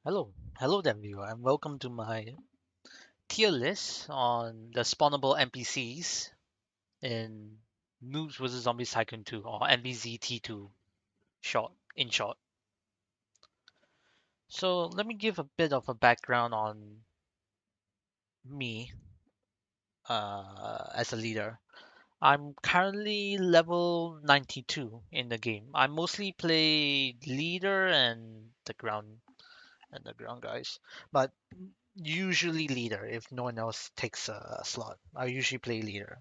Hello there, viewer, and welcome to my tier list on the spawnable NPCs in Noobs vs Zombies Tycoon 2 or NBZT2 short. So let me give a bit of a background on me as a leader. I'm currently level 92 in the game. I mostly play leader and the ground guys, but usually leader if no one else takes a slot. I usually play leader.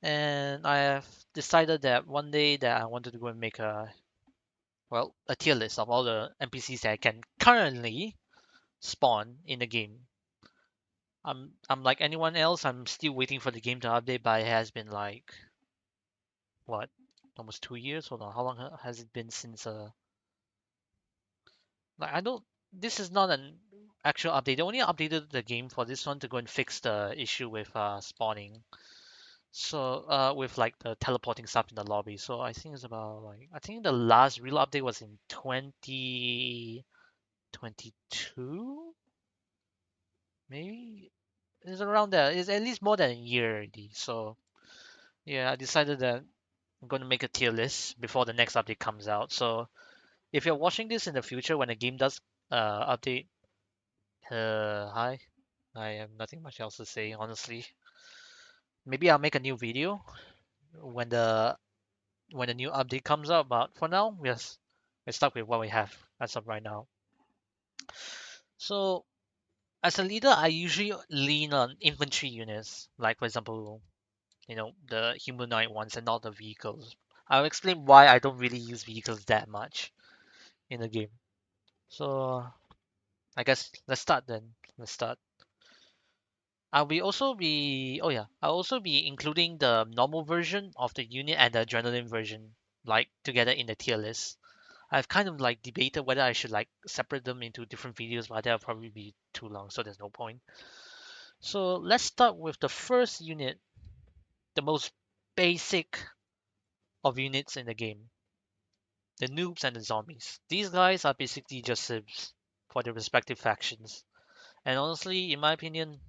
And I have decided that one day that I wanted to go and make a tier list of all the NPCs that I can currently spawn in the game. I'm like anyone else. I'm still waiting for the game to update, but it has been like what, almost 2 years. Hold on, how long has it been since like I don't. This is not an actual update. They only updated the game for this one to go and fix the issue with spawning. So with like the teleporting stuff in the lobby. So I think it's about like I think the last real update was in 2022, maybe. It's around there. It's at least more than a year already. So yeah, I decided that I'm going to make a tier list before the next update comes out. So if you're watching this in the future when the game does update, hi. I have nothing much else to say, honestly. Maybe I'll make a new video when the new update comes out. But for now, we're stuck with what we have as of right now. So as a leader, I usually lean on infantry units, like for example, the humanoid ones and not the vehicles. I'll explain why I don't really use vehicles that much in the game. So I guess let's start then. Let's start. I'll also be including the normal version of the unit and the adrenaline version like together in the tier list. I've kind of like debated whether I should like separate them into different videos, but that'll probably be too long, so there's no point. So let's start with the first unit, the most basic of units in the game, the noobs and the zombies. These guys are basically just civs for their respective factions. And honestly, in my opinion,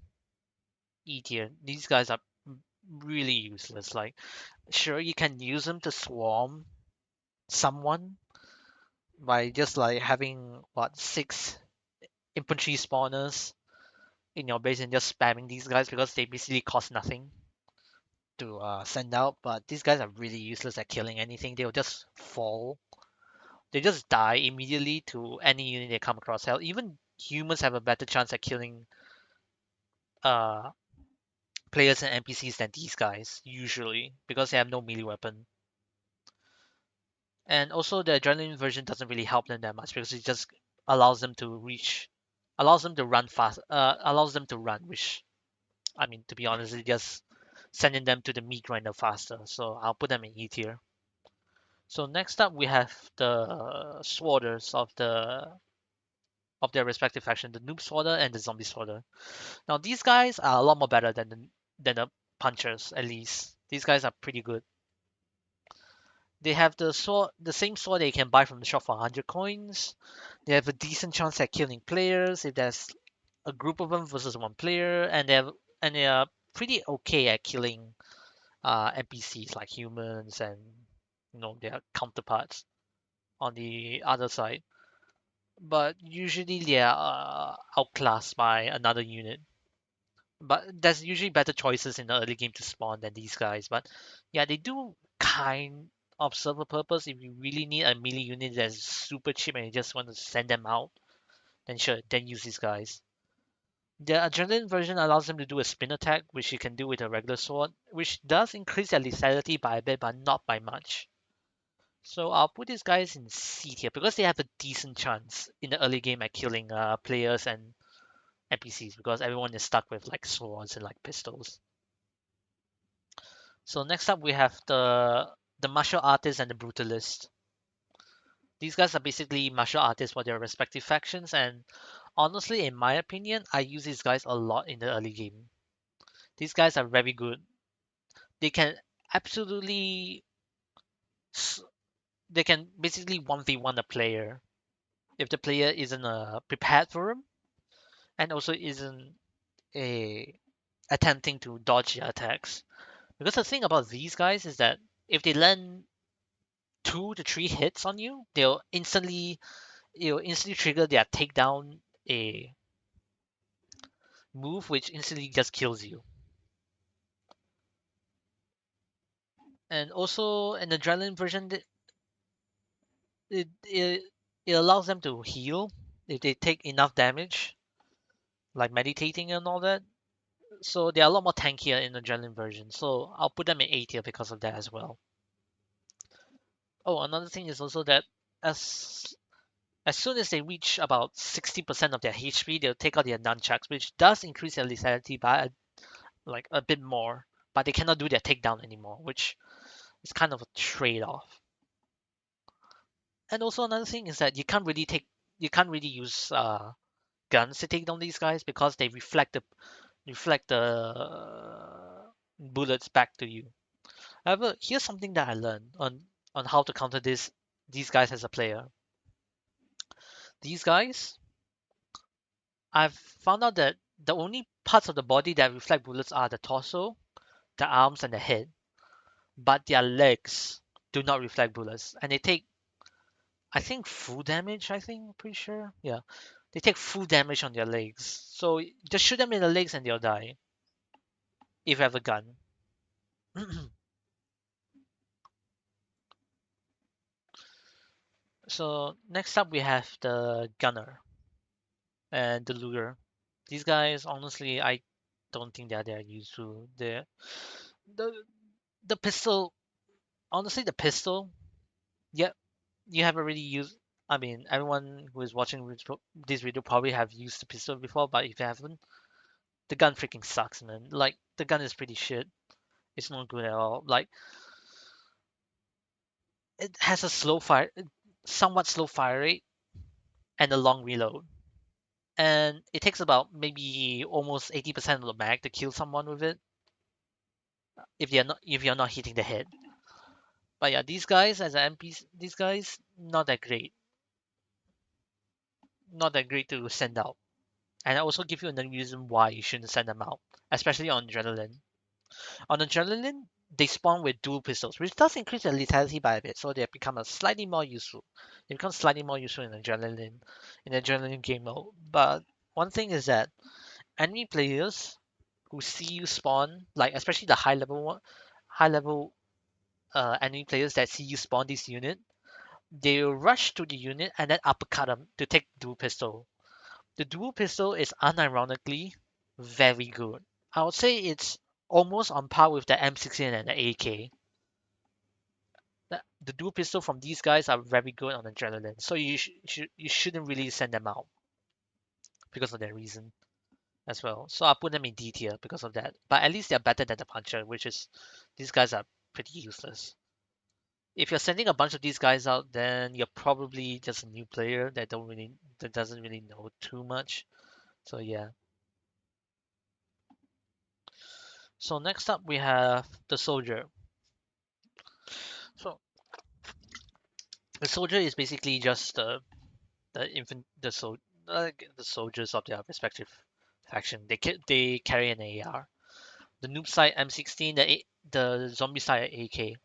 E tier, these guys are really useless. Like, sure, you can use them to swarm someone by just like having what, six infantry spawners in your base and just spamming these guys because they basically cost nothing to send out. But these guys are really useless at killing anything. They'll just fall. They just die immediately to any unit they come across. Hell, even humans have a better chance at killing uh players and NPCs than these guys usually because they have no melee weapon. And also the adrenaline version doesn't really help them that much because it just allows them to reach, allows them to run fast, allows them to run, which I mean, to be honest, it just sending them to the meat grinder faster. So I'll put them in E tier. So next up we have the sworders of their respective faction, the noob sworder and the zombie sworder. Now these guys are a lot more better than the punchers, at least. These guys are pretty good. They have the same sword that you can buy from the shop for 100 coins. They have a decent chance at killing players if there's a group of them versus one player, and they are pretty okay at killing NPCs like humans and their counterparts on the other side. But usually they are outclassed by another unit. But there's usually better choices in the early game to spawn than these guys. But yeah, they do kind of serve a purpose. If you really need a melee unit that's super cheap and you just want to send them out, then sure, then use these guys. The adrenaline version allows them to do a spin attack, which you can do with a regular sword, which does increase their lethality by a bit, but not by much. So I'll put these guys in C tier because they have a decent chance in the early game at killing players and NPCs because everyone is stuck with like swords and like pistols. So next up we have the martial artist and the brutalist. These guys are basically martial artists for their respective factions, and honestly, in my opinion, I use these guys a lot in the early game. These guys are very good. They can absolutely, s- they can basically 1v1 a player if the player isn't prepared for them, and also isn't a attempting to dodge your attacks. Because the thing about these guys is that if they land 2 to 3 hits on you, it'll instantly trigger their takedown a move, which instantly just kills you. And also an adrenaline version, it allows them to heal if they take enough damage, like meditating and all that. So they're a lot more tankier in the adrenaline version. So I'll put them in A tier because of that as well. Oh, another thing is also that as as soon as they reach about 60% of their HP, they'll take out their nunchucks, which does increase their lethality by like a bit more, but they cannot do their takedown anymore, which is kind of a trade-off. And also another thing is that you can't really use guns to take down these guys because they reflect the bullets back to you. However, here's something that I learned on how to counter these guys as a player. These guys, I've found out that the only parts of the body that reflect bullets are the torso, the arms, and the head. But their legs do not reflect bullets, and they take, I think, full damage. I think, pretty sure. Yeah, they take full damage on their legs. So just shoot them in the legs and they'll die if you have a gun. So next up we have the gunner and the looter. These guys, honestly, I don't think that they're useful. The the pistol, honestly, the pistol. Yeah, you have already used. I mean, everyone who is watching this video probably have used the pistol before, but if you haven't, the gun freaking sucks, man. Like the gun is pretty shit. It's not good at all. Like it has a somewhat slow fire rate and a long reload, and it takes about maybe almost 80% of the mag to kill someone with it if you're not hitting the head. But yeah, these guys as an MPs, these guys not that great to send out. And I also give you another reason why you shouldn't send them out, especially on adrenaline. On adrenaline, they spawn with dual pistols, which does increase their lethality by a bit, so they become a slightly more useful. They become slightly more useful in adrenaline game mode. But one thing is that enemy players who see you spawn, like especially the high level enemy players that see you spawn this unit, they will rush to the unit and then uppercut them to take dual pistol. The dual pistol is unironically very good. I would say it's almost on par with the M16 and the AK. The dual pistol from these guys are very good on adrenaline, so you shouldn't really send them out because of that reason as well. So I put them in D tier because of that. But at least they're better than the puncher, which is these guys are pretty useless. If you're sending a bunch of these guys out, then you're probably just a new player that doesn't really know too much. So yeah. So next up we have the soldier. So the soldier is basically just the infant the soldiers of their respective faction. They carry an AR. The noob side M16, the zombie side AK.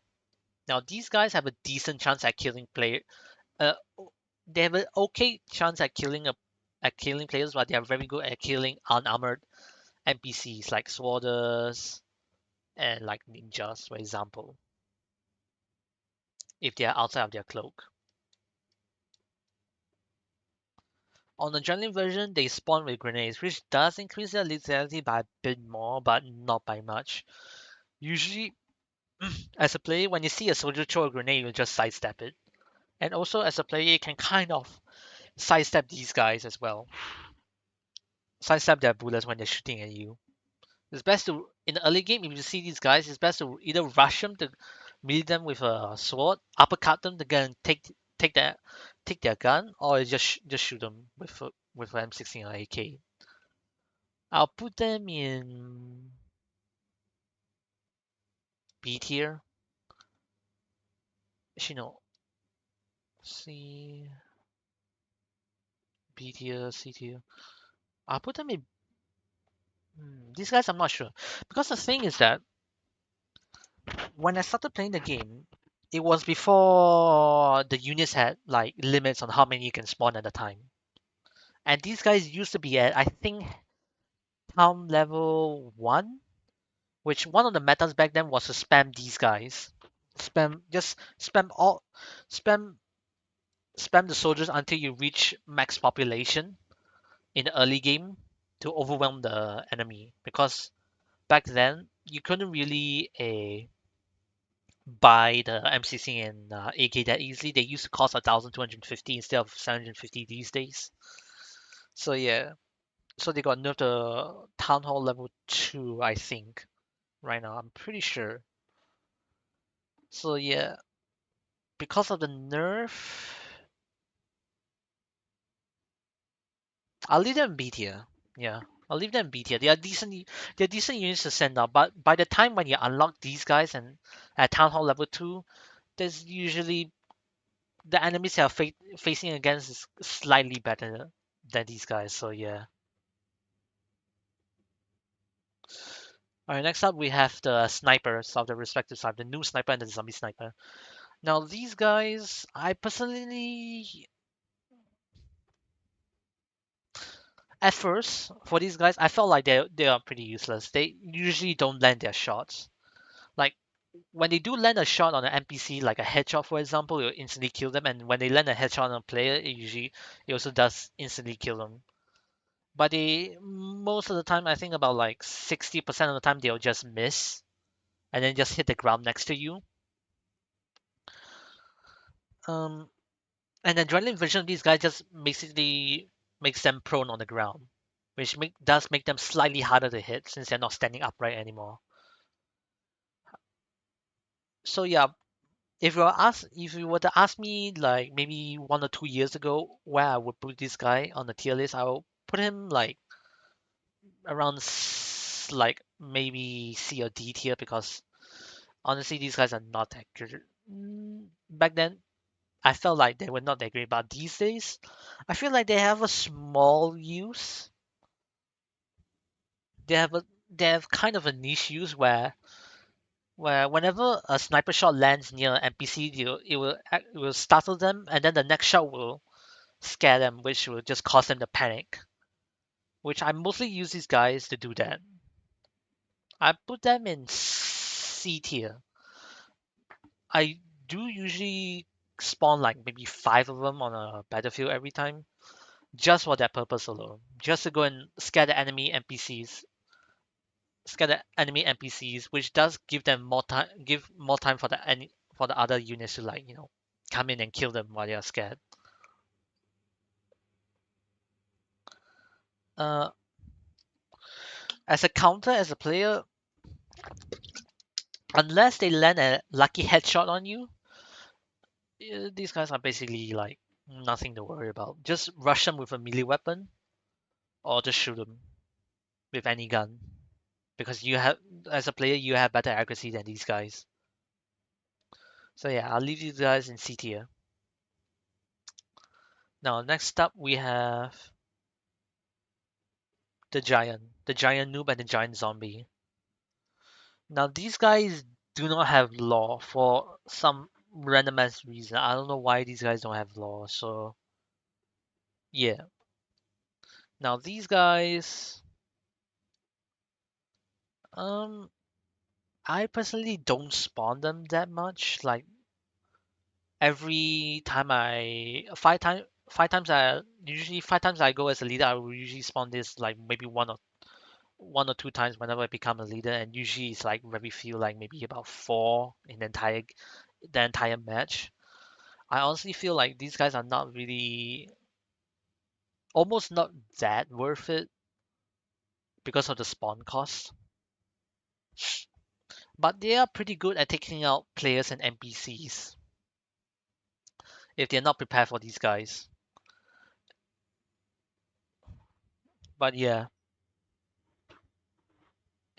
Now these guys have a decent chance at killing player. Uh, they have an okay chance at killing players, but they are very good at killing unarmored NPCs like sworders and like ninjas, for example, if they are outside of their cloak. On the adrenaline version, they spawn with grenades, which does increase their lethality by a bit more, but not by much. Usually, as a player, when you see a soldier throw a grenade, you just sidestep it. And also, as a player, you can kind of sidestep these guys as well. Sidestep their bullets when they're shooting at you. It's best to, in the early game, if you see these guys, it's best to either rush them to melee them with a sword, uppercut them to get and take their take their gun, or just shoot them with M16 or AK. I'll put them in B tier. Actually, no. See. B tier, C tier. I'll put them in. These guys, I'm not sure because the thing is that when I started playing the game, it was before the units had like limits on how many you can spawn at a time. And these guys used to be at I think town level 1, which one of the metas back then was to spam these guys. Just spam spam the soldiers until you reach max population in the early game to overwhelm the enemy. Because back then you couldn't really buy the MCC and AK that easily. They used to cost 1,250 instead of 750 these days. So yeah, so they got nerfed to Town Hall level 2, I think, right now. I'm pretty sure. So yeah, because of the nerf, I'll leave them in B tier. Yeah, I'll leave them in B tier. They're decent units to send out, but by the time when you unlock these guys and at Town Hall level 2, there's usually the enemies they are facing against is slightly better than these guys. So yeah. All right, next up we have the snipers of the respective side, the new sniper and the zombie sniper. Now these guys, I personally, at first for these guys, I felt like they are pretty useless. They usually don't land their shots. Like when they do land a shot on an NPC, like a headshot for example, it will instantly kill them. And when they land a headshot on a player, it also does instantly kill them. But they most of the time, I think about like 60% of the time, they'll just miss and then just hit the ground next to you. Um, and the adrenaline version of these guys just basically makes them prone on the ground, which does make them slightly harder to hit since they're not standing upright anymore. So yeah, if you were to ask me like maybe 1 or 2 years ago where I would put this guy on the tier list, I will put him like around like maybe C or D tier because honestly these guys are not that good. Back then I felt like they were not that great, but these days I feel like they have a small use. They have a they have kind of a niche use where whenever a sniper shot lands near an NPC, it will startle them, and then the next shot will scare them, which will just cause them to panic. Which I mostly use these guys to do that. I put them in C tier. I do usually spawn like maybe 5 of them on a battlefield every time, just for that purpose alone, just to go and scare the enemy NPCs, which does give more time for for the other units to like come in and kill them while they are scared. Uh, as a counter, as a player, unless they land a lucky headshot on you, these guys are basically like nothing to worry about. Just rush them with a melee weapon or just shoot them with any gun because as a player, you have better accuracy than these guys. So yeah, I'll leave these guys in C tier. Now, next up we have the giant noob and the giant zombie. Now, these guys do not have law for some random ass reason. I don't know why these guys don't have law. So yeah. Now these guys, um, I personally don't spawn them that much. Like every time I five times I usually 5 times I go as a leader, I will usually spawn this like maybe 1 or 2 times whenever I become a leader, and usually it's like very few, like maybe about 4 in the entire match. I honestly feel like these guys are not really almost not that worth it because of the spawn cost. But they are pretty good at taking out players and NPCs if they're not prepared for these guys. But yeah,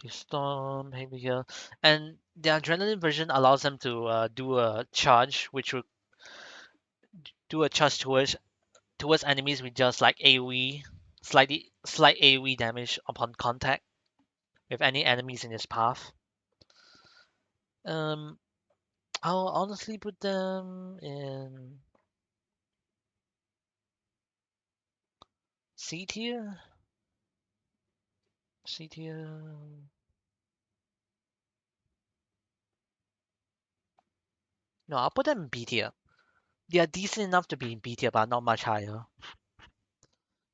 the storm maybe here, and the adrenaline version allows them to do a charge, which will do a charge towards towards enemies with just like AoE, slight AoE damage upon contact with any enemies in his path. Um, I'll honestly put them in C tier. C tier. No, I'll put them in B tier. They are decent enough to be in B tier, but not much higher.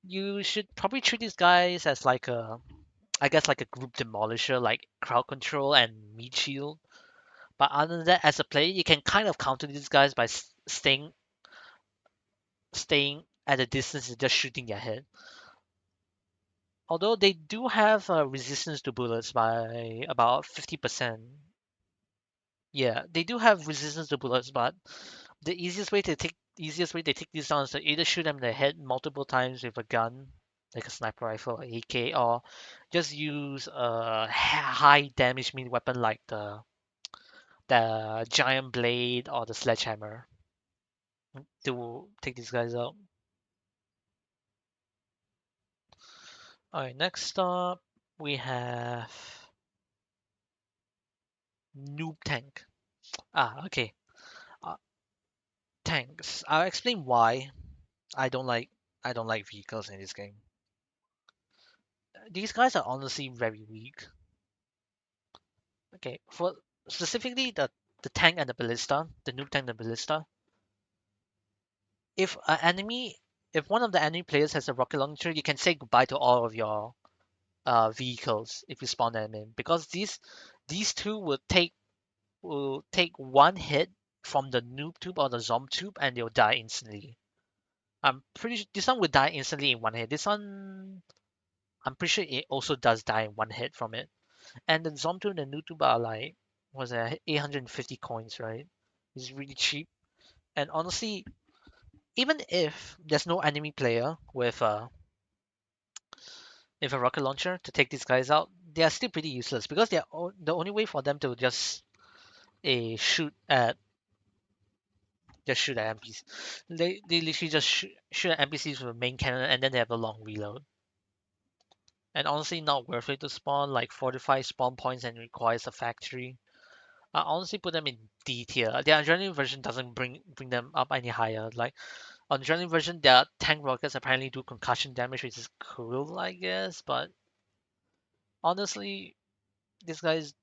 You should probably treat these guys as like I guess like a group demolisher, like crowd control and meat shield. But other than that, as a player, you can kind of counter these guys by staying at a distance and just shooting their head. Although they do have resistance to bullets by about 50%. Yeah, they do have resistance to bullets, but the easiest way to take these down is to either shoot them in the head multiple times with a gun, like a sniper rifle or AK, or just use a high damage meat weapon like the giant blade or the sledgehammer to take these guys out. Alright, next up we have Noob Tank. Okay. Uh, Tanks. I'll explain why I don't like I don't like vehicles in this game. These guys are honestly very weak. Okay, for specifically the tank and the ballista, the Noob Tank and the ballista. If an enemy, if one of the enemy players has a rocket launcher, you can say goodbye to all of your vehicles if you spawn them in, because these two will take one hit from the noob tube or the zom tube and they'll die instantly. I'm pretty sure this one would die instantly in one hit. This one, I'm pretty sure it also does die in one hit from it. And the zom tube and the noob tube are like, was it 850 coins, right? It's really cheap. And honestly, even if there's no enemy player with a rocket launcher to take these guys out, they are still pretty useless because the only way for them to shoot at NPCs. They literally just shoot at NPCs with a main cannon and then they have a long reload. And honestly, not worth it to spawn like 45 spawn points and requires a factory. I honestly put them in D tier. The adrenaline version doesn't bring them up any higher. Like on the adrenaline version, their tank rockets apparently do concussion damage, which is cool, I guess. But honestly, these guys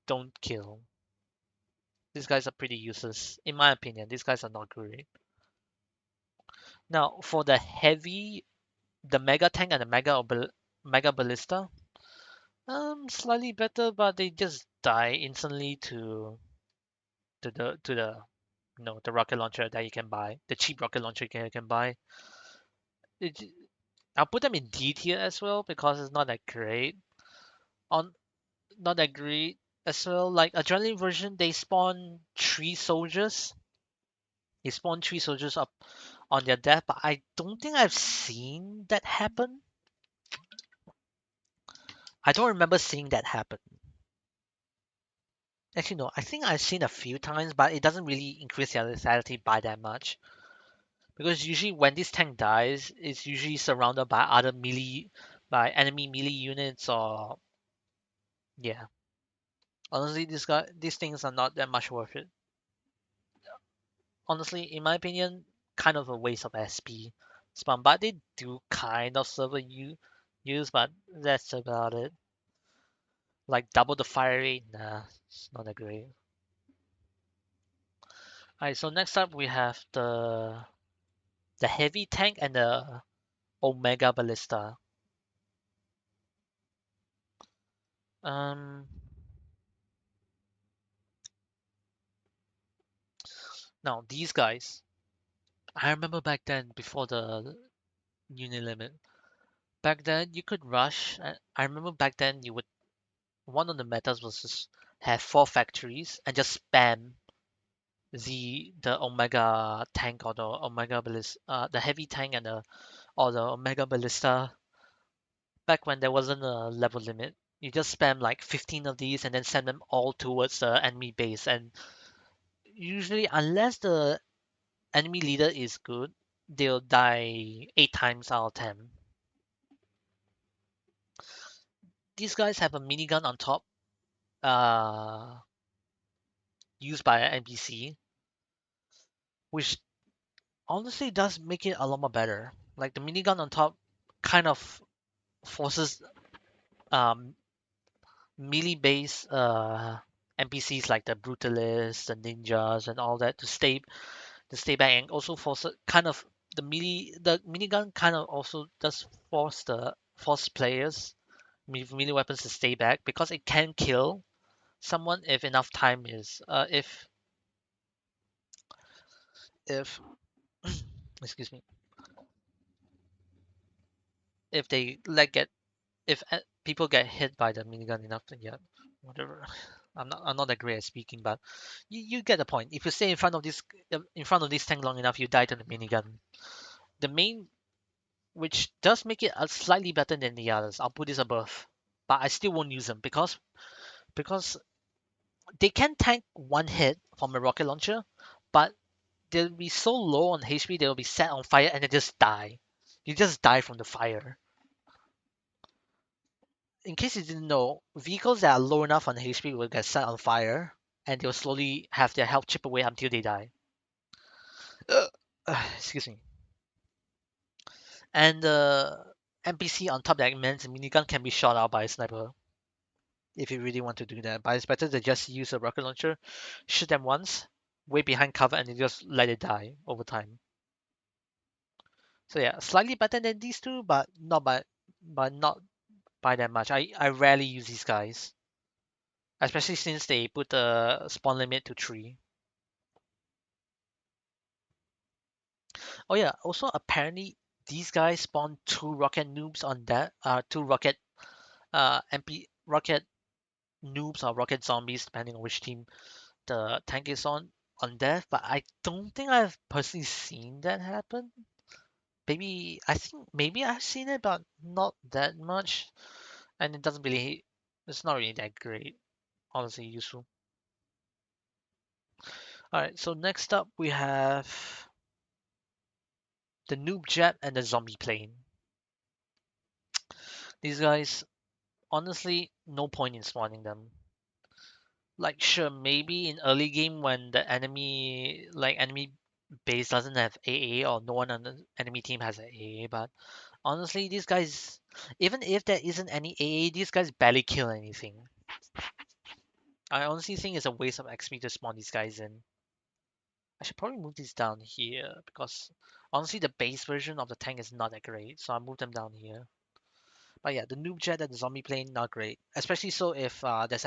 don't kill. These guys are pretty useless, in my opinion. These guys are not great. Now, for the mega tank and the mega ballista, slightly better, but they just die instantly to the the rocket launcher that you can buy, the cheap rocket launcher you can buy. It, I'll put them in D tier as well because it's not that great. On Not that great as well. Like adrenaline version, they spawn three soldiers up on their death, but I don't think I've seen that happen. I don't remember seeing that happen. Actually, no, I think I've seen a few times, but it doesn't really increase their lethality by that much. Because usually when this tank dies, it's usually surrounded by by enemy melee units or yeah. Honestly, these things are not that much worth it. Honestly, in my opinion, kind of a waste of SP spam, but they do kind of serve a use, but that's about it. Like double the fire rate, nah, it's not that great. Alright, so next up we have the heavy tank and the Omega Ballista. Um, Now these guys, I remember back then before the unit limit. Back then you could rush. I remember back then you would one of the metas was just have four factories and just spam the Omega tank or the Omega Ballista, the heavy tank and the Omega Ballista. Back when there wasn't a level limit, you just spam like 15 of these and then send them all towards the enemy base. And usually, unless the enemy leader is good, they'll die 8 times out of 10. These guys have a minigun on top, uh, used by an NPC, which honestly does make it a lot more better. Like the minigun on top kind of forces um, melee based NPCs like the brutalists, the ninjas, and all that to stay back, and also force kind of the minigun kind of also does force players with melee weapons to stay back because it can kill someone if enough time is if excuse me, if they let get if people get hit by the minigun enough, then yeah, whatever. I'm not that great at speaking, but you get the point. If you stay in front of this tank long enough, you die to the minigun. The main, which does make it slightly better than the others. I'll put this above, but I still won't use them because they can tank one hit from a rocket launcher, but they'll be so low on HP they'll be set on fire and they just die. You just die from the fire. In case you didn't know, vehicles that are low enough on HP will get set on fire, and they'll slowly have their health chip away until they die. Uh, excuse me. And the NPC on top that means the minigun can be shot out by a sniper if you really want to do that. But it's better to just use a rocket launcher, shoot them once, wait behind cover, and then just let it die over time. So yeah, slightly better than these two, but not by that much. I rarely use these guys, especially since they put the spawn limit to 3. Oh yeah, also apparently these guys spawn 2 rocket noobs on that 2 rocket MP rocket noobs or rocket zombies depending on which team the tank is on death, but I don't think I've personally seen that happen. Maybe I think maybe I've seen it, but not that much, and it's not really that great, honestly useful. All right, so next up we have the noob jet and the zombie plane. These guys, honestly, no point in spawning them. Like sure, maybe in early game when the enemy base doesn't have AA or no one on the enemy team has an AA, but honestly, these guys, even if there isn't any AA, these guys barely kill anything. I honestly think it's a waste of XP to spawn these guys in. I should probably move these down here because honestly, the base version of the tank is not that great, so I'll move them down here. But yeah, the noob jet and the zombie plane not great, especially so if if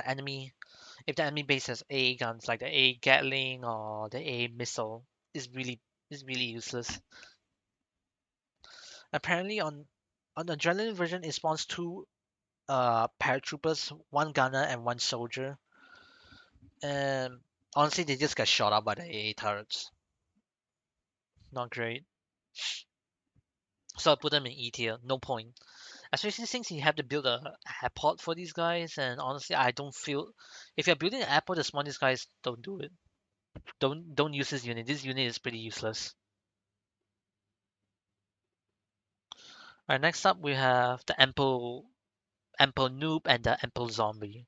the enemy base has AA guns like the AA Gatling or the AA missile is really useless. Apparently on the adrenaline version it spawns 2 paratroopers, 1 gunner and 1 soldier. And honestly they just get shot up by the AA turrets. Not great. So I put them in E tier, no point. Especially since you have to build a airport for these guys, and honestly I don't feel if you're building an airport to spawn these guys, don't do it. Don't use this unit. This unit is pretty useless. Alright, next up we have the ample noob and the ample zombie.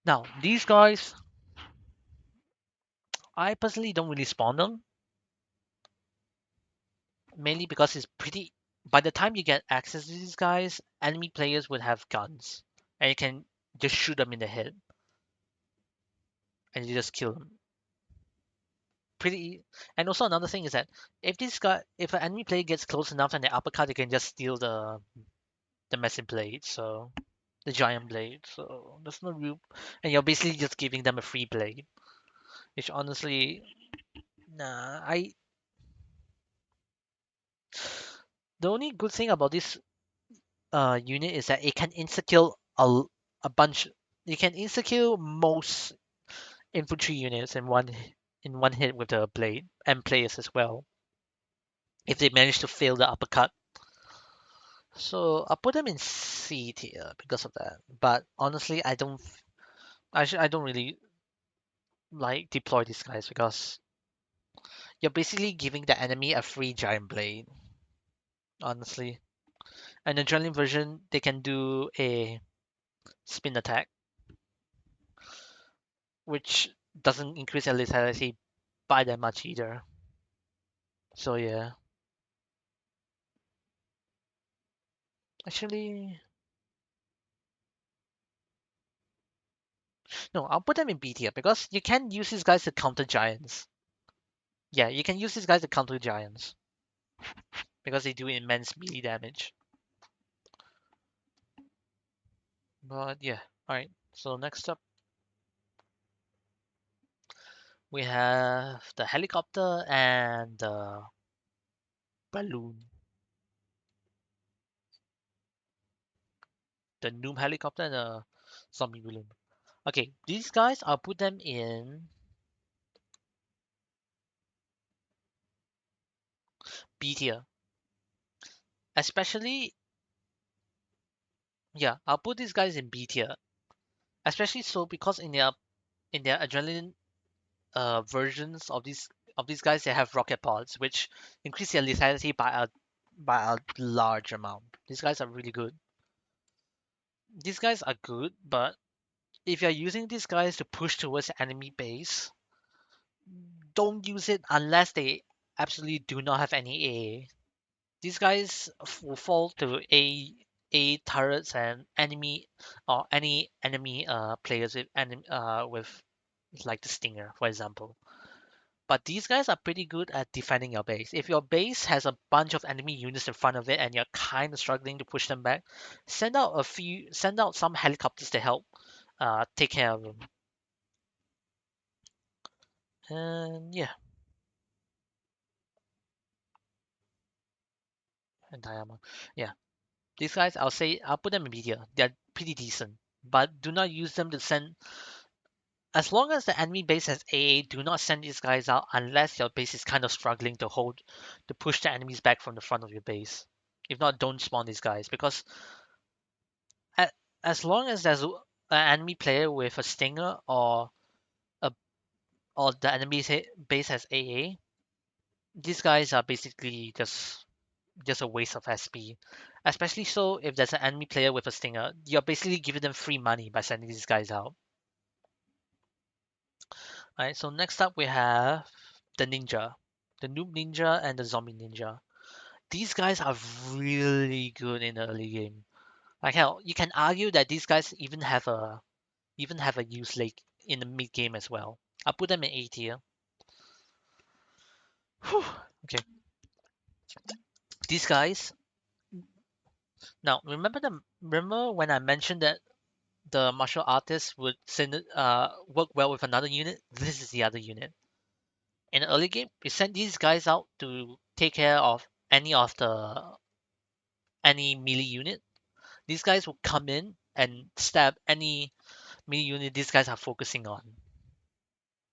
Now these guys, I personally don't really spawn them, mainly because it's pretty. By the time you get access to these guys, enemy players would have guns, and you can just shoot them in the head, and you just kill them. Pretty. And also another thing is that if an enemy player gets close enough and they uppercut, they can just steal the massive blade, so the giant blade. So there's no real, and you're basically just giving them a free blade, which honestly, nah. The only good thing about this unit is that it can insta kill a bunch. You can insta kill most infantry units in one hit with the blade and players as well if they manage to fail the uppercut. So I'll put them in C tier because of that. But honestly, I don't really like deploy these guys because you're basically giving the enemy a free giant blade, honestly. And adrenaline version, they can do a spin attack, which doesn't increase their lethality by that much either. So yeah. Actually, no, I'll put them in B tier because you can use these guys to counter giants. Yeah, you can use these guys to counter giants because they do immense melee damage. But yeah, alright. So next up, we have the helicopter and the balloon. The Noom helicopter and the zombie balloon. Okay, these guys, I'll put them in B tier. Especially, yeah, I'll put these guys in B tier. Especially so because in their adrenaline versions of these guys, they have rocket pods, which increase their lethality by a large amount. These guys are really good. These guys are good, but if you're using these guys to push towards the enemy base, don't use it unless they absolutely do not have any AA. These guys will fall to A turrets and enemy or any enemy players with like the Stinger, for example. But these guys are pretty good at defending your base. If your base has a bunch of enemy units in front of it and you're kind of struggling to push them back, send out some helicopters to help take care of them. And yeah, and Diamond. Yeah, these guys, I'll put them in media. They're pretty decent, but do not use them to send. As long as the enemy base has AA, do not send these guys out unless your base is kind of struggling to push the enemies back from the front of your base. If not, don't spawn these guys because a- as long as there's an enemy player with a stinger a or the enemy base has AA, these guys are basically just a waste of SP. Especially so if there's an enemy player with a stinger, you're basically giving them free money by sending these guys out. Alright, so next up we have the ninja, the noob ninja and the zombie ninja. These guys are really good in the early game. Like hell, you can argue that these guys even have a use late in the mid game as well. I'll put them in A tier. Whew. Okay, these guys. Now remember when I mentioned that the martial artist would work well with another unit? This is the other unit. In the early game, we send these guys out to take care of any melee unit. These guys will come in and stab any melee unit these guys are focusing on.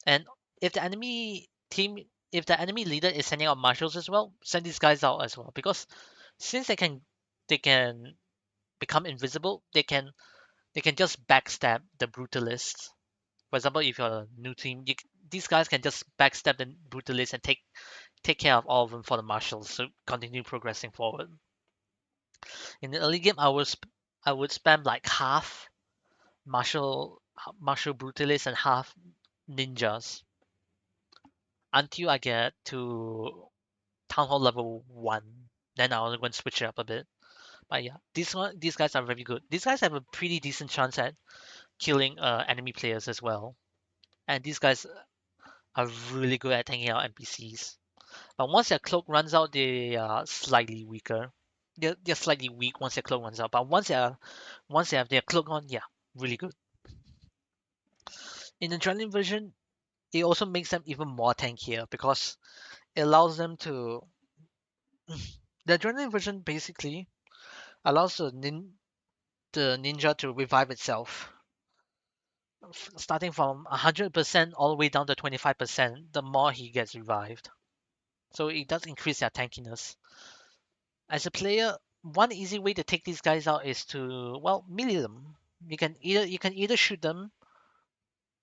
And if the enemy team, if the enemy leader is sending out marshals as well, send these guys out as well because since they can become invisible, they can just backstab the brutalists. For example, if you're a new team, these guys can just backstab the brutalists and take care of all of them for the marshals, so continue progressing forward. In the early game, I would spam like half martial brutalists and half ninjas until I get to Town Hall level 1. Then I'll go and switch it up a bit. But yeah, these guys are very good. These guys have a pretty decent chance at killing enemy players as well. And these guys are really good at taking out NPCs. But once their cloak runs out, they are slightly weaker. They're slightly weak once their cloak runs out. But once they have their cloak on, yeah, really good. In the adrenaline version, it also makes them even more tankier because it allows them to. The adrenaline version basically allows the ninja to revive itself, starting from 100% all the way down to 25%. The more he gets revived, so it does increase their tankiness. As a player, one easy way to take these guys out is to melee them. You can either shoot them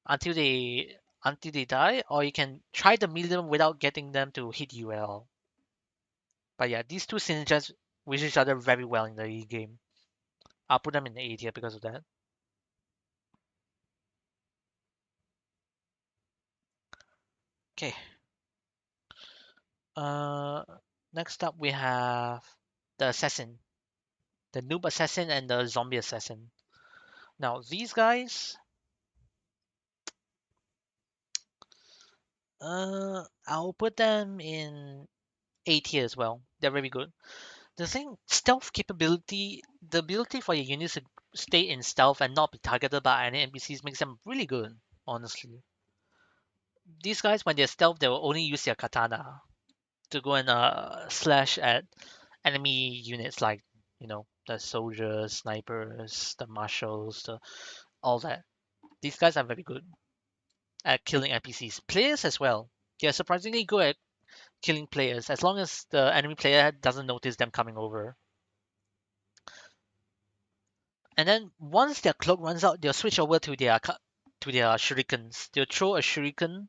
until they until they die, or you can try to melee them without getting them to hit you at all. But yeah, these two synergize with each other very well in the game. I'll put them in the A tier because of that. Okay. Uh, Next up we have the assassin, the noob assassin and the zombie assassin. Now these guys, I'll put them in A tier as well. They're very good. The thing, stealth capability, the ability for your units to stay in stealth and not be targeted by any NPCs makes them really good, honestly. These guys, when they're stealth, they will only use their katana to go and slash at enemy units like, the soldiers, snipers, the marshals, all that. These guys are very good at killing NPCs. Players as well. They're surprisingly good at killing players as long as the enemy player doesn't notice them coming over. And then once their cloak runs out, they'll switch over to their shurikens. They'll throw a shuriken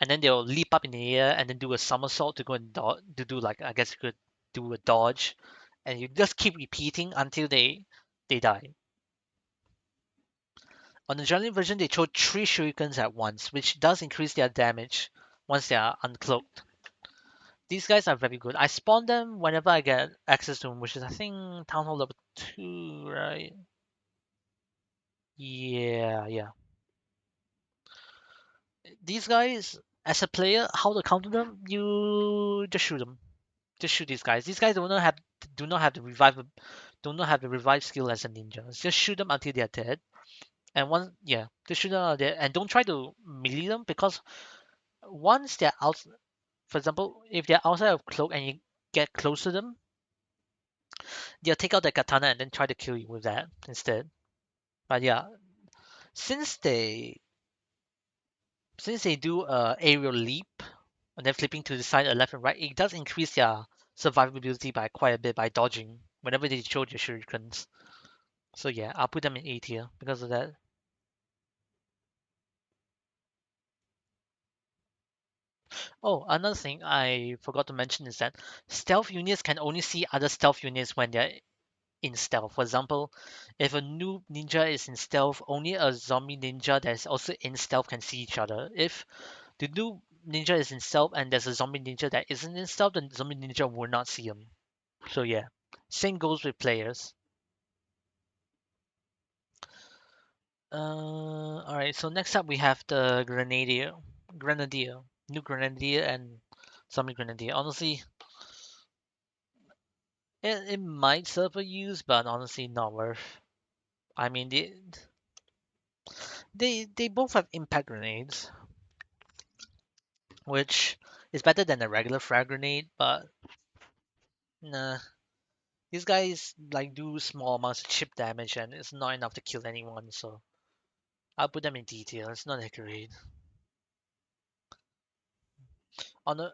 and then they'll leap up in the air and then do a somersault to go and to do, like, I guess you could do a dodge, and you just keep repeating until they die. On the Adrenaline version, they throw three shurikens at once, which does increase their damage once they are uncloaked. These guys are very good. I spawn them whenever I get access to them, which is, I think, Town Hall level 2, right? Yeah, yeah. These guys, as a player, how to counter them? You just shoot them. Just shoot these guys. These guys do not have the revive skill as a ninja. Just shoot them until they're dead. And just shoot them until they're dead. And don't try to melee them, because once they're out, for example, if they're outside of cloak and you get close to them, they'll take out their katana and then try to kill you with that instead. But yeah, since they since they do a aerial leap and then flipping to the side, left and right, it does increase their survivability by quite a bit by dodging whenever they show their shurikens. So yeah, I'll put them in A tier because of that. Oh, another thing I forgot to mention is that stealth units can only see other stealth units when they're in stealth. For example, if a noob ninja is in stealth, only a zombie ninja that's also in stealth can see each other. If the noob ninja is in stealth and there's a zombie ninja that isn't in stealth, the zombie ninja will not see him. So yeah, same goes with players. All right. So next up we have the grenadier, new grenadier and zombie grenadier. Honestly, it might serve a use, but honestly, not worth. I mean, they both have impact grenades, which is better than a regular frag grenade, but nah. These guys like do small amounts of chip damage and it's not enough to kill anyone, so I'll put them in detail. It's not that great. On a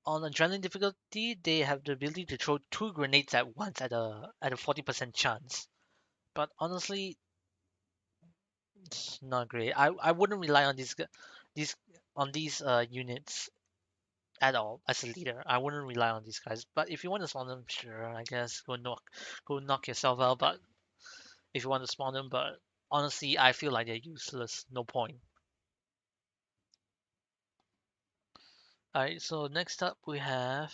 on adrenaline difficulty, they have the ability to throw two grenades at once at a 40% chance. But honestly, it's not great. I wouldn't rely on these units at all as a leader. I wouldn't rely on these guys. But if you want to spawn them, sure, I guess go knock yourself out. But if you want to spawn them, but honestly, I feel like they're useless. No point. Alright, so next up we have.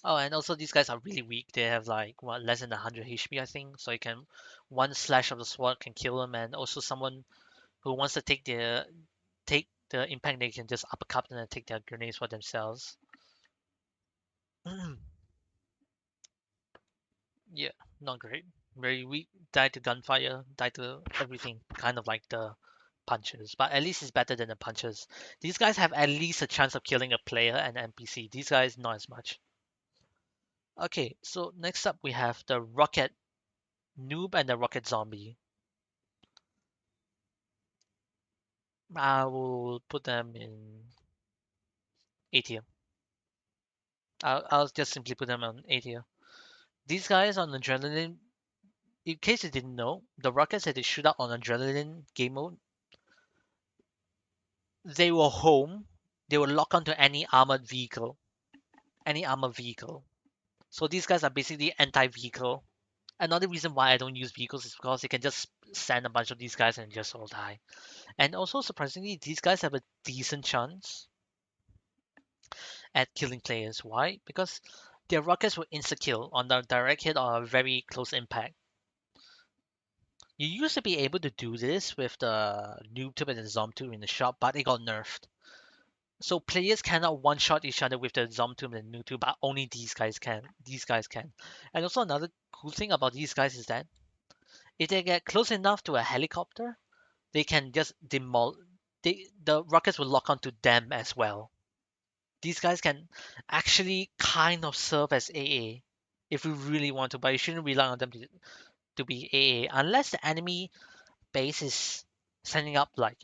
Oh, and also these guys are really weak. They have like what, less than 100 HP, I think. So you can one slash of the sword can kill them, and also someone who wants to take the impact, they can just uppercut and then take their grenades for themselves. Yeah, not great. Very weak. Die to gunfire. Die to everything. Kind of like the punches, but at least it's better than the punches. These guys have at least a chance of killing a player and NPC. These guys not as much. Okay, so next up we have the rocket noob and the rocket zombie. I will put them in A tier. I'll just simply put them on A tier. These guys on adrenaline, in case you didn't know, the rockets that they shoot out on adrenaline game mode, they will home. They will lock onto any armored vehicle. Any armored vehicle. So these guys are basically anti-vehicle. Another reason why I don't use vehicles is because you can just send a bunch of these guys and just all die. And also surprisingly, these guys have a decent chance at killing players. Why? Because their rockets will insta-kill on the direct hit or a very close impact. You used to be able to do this with the Noob Tube and the Zom Tube in the shop, but it got nerfed. So players cannot one-shot each other with the Zom Tube and the Noob Tube, but only these guys can. These guys can. And also another cool thing about these guys is that if they get close enough to a helicopter, they can just the rockets will lock onto them as well. These guys can actually kind of serve as AA if we really want to, but you shouldn't rely on them to be AA unless the enemy base is sending up like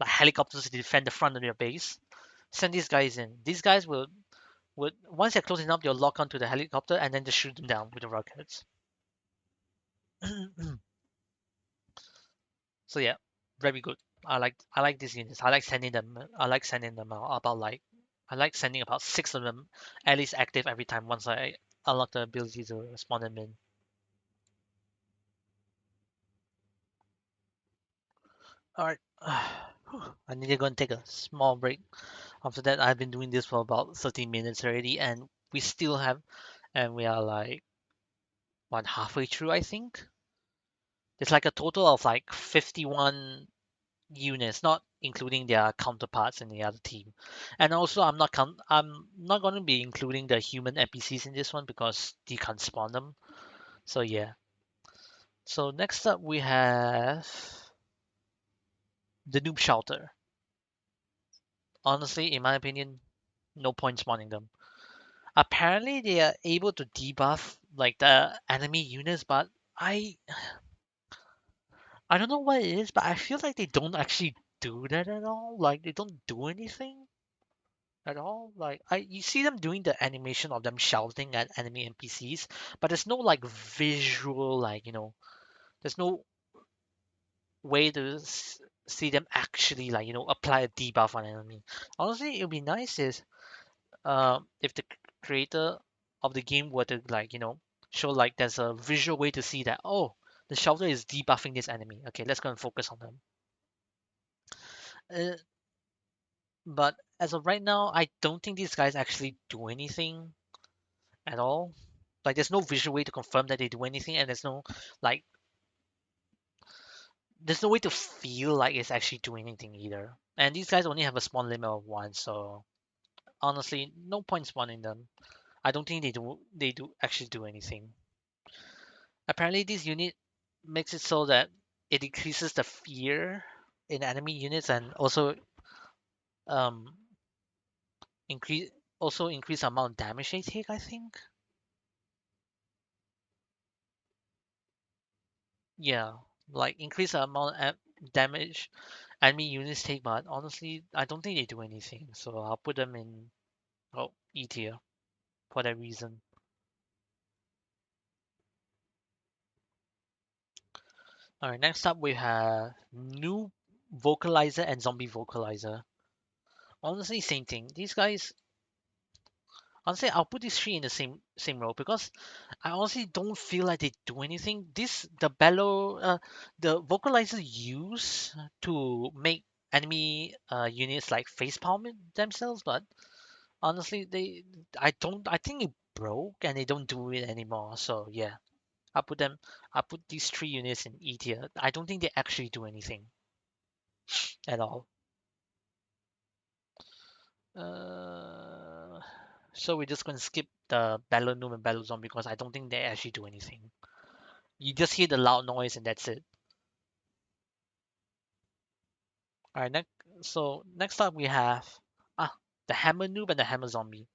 helicopters to defend the front of your base. Send these guys in. These guys will would once they're close enough, they'll lock onto the helicopter and then just shoot them down with the rockets. So yeah, very good. I like these units. I like sending them. I like sending them out about like I like sending about 6 of them at least active every time once I unlock the ability to spawn them in. All right. I need to go and take a small break. After that, I've been doing this for about 30 minutes already, and we are like what halfway through, I think. It's like a total of like 51 units, not including their counterparts in the other team. And also, I'm not going to be including the human NPCs in this one because you can't spawn them. So yeah. So next up we have the noob shelter. Honestly, in my opinion, no point spawning them. Apparently, they are able to debuff like the enemy units, but I I don't know what it is, but I feel like they don't actually do that at all. Like they don't do anything at all. Like you see them doing the animation of them shouting at enemy NPCs, but there's no like visual there's no way to see them actually apply a debuff on enemy. Honestly, it would be nice if the creator of the game were to show like there's a visual way to see that the shelter is debuffing this enemy. Okay, let's go and focus on them. Uh, but as of right now, I don't think these guys actually do anything at all. Like there's no visual way to confirm that they do anything, and like there's no way to feel like it's actually doing anything either. And these guys only have a spawn limit of 1, so honestly, no point spawning them. I don't think they do actually do anything. Apparently, this unit makes it so that it decreases the fear in enemy units and um increase increase the amount of damage they take, I think. Yeah, like increase the amount of damage enemy units take, but honestly, I don't think they do anything. So I'll put them in E tier for that reason. All right, next up we have new vocalizer and zombie vocalizer. Honestly, same thing. These guys, honestly, I'll put these three in the same row because I honestly don't feel like they do anything. The vocalizer use to make enemy units like facepalm themselves, but honestly, I think it broke and they don't do it anymore. So yeah, I put these 3 units in E tier. I don't think they actually do anything at all. Uh, so we're just gonna skip the Battle Gnome and Battle Zombie because I don't think they actually do anything. You just hear the loud noise and that's it. Alright, next up we have the Hammer Noob and the Hammer Zombie.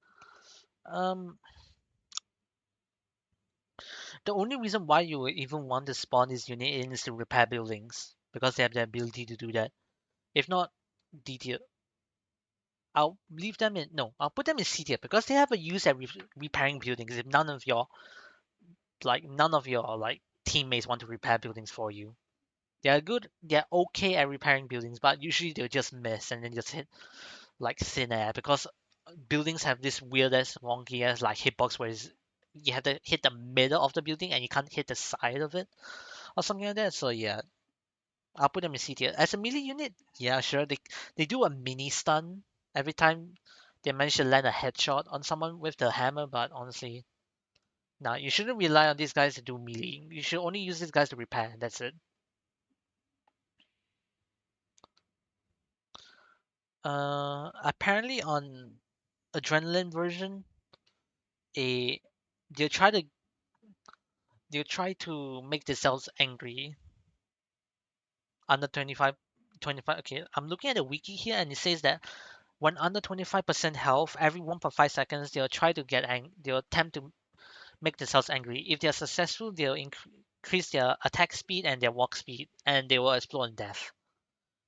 Um, the only reason why you would even want to spawn this unit in is to repair buildings because they have the ability to do that. If not, D tier. I'll leave them in. No, I'll put them in C tier because they have a use at repairing buildings. If none of your teammates want to repair buildings for you. They're good. They're okay at repairing buildings, but usually they'll just miss and then just hit like thin air because buildings have this weird ass wonky ass like hitbox where you have to hit the middle of the building and you can't hit the side of it or something like that. So yeah, I'll put them in C tier. As a melee unit, yeah, sure. They do a mini stun every time they manage to land a headshot on someone with the hammer, but honestly, nah, you shouldn't rely on these guys to do melee. You should only use these guys to repair. That's it. Apparently on adrenaline version, a they try to they try to make themselves angry under 25. Okay, I'm looking at the wiki here and it says that when under 25% health, every 1.5 seconds they'll try to they'll attempt to make themselves angry. If they're successful, they'll increase their attack speed and their walk speed, and they will explode on death,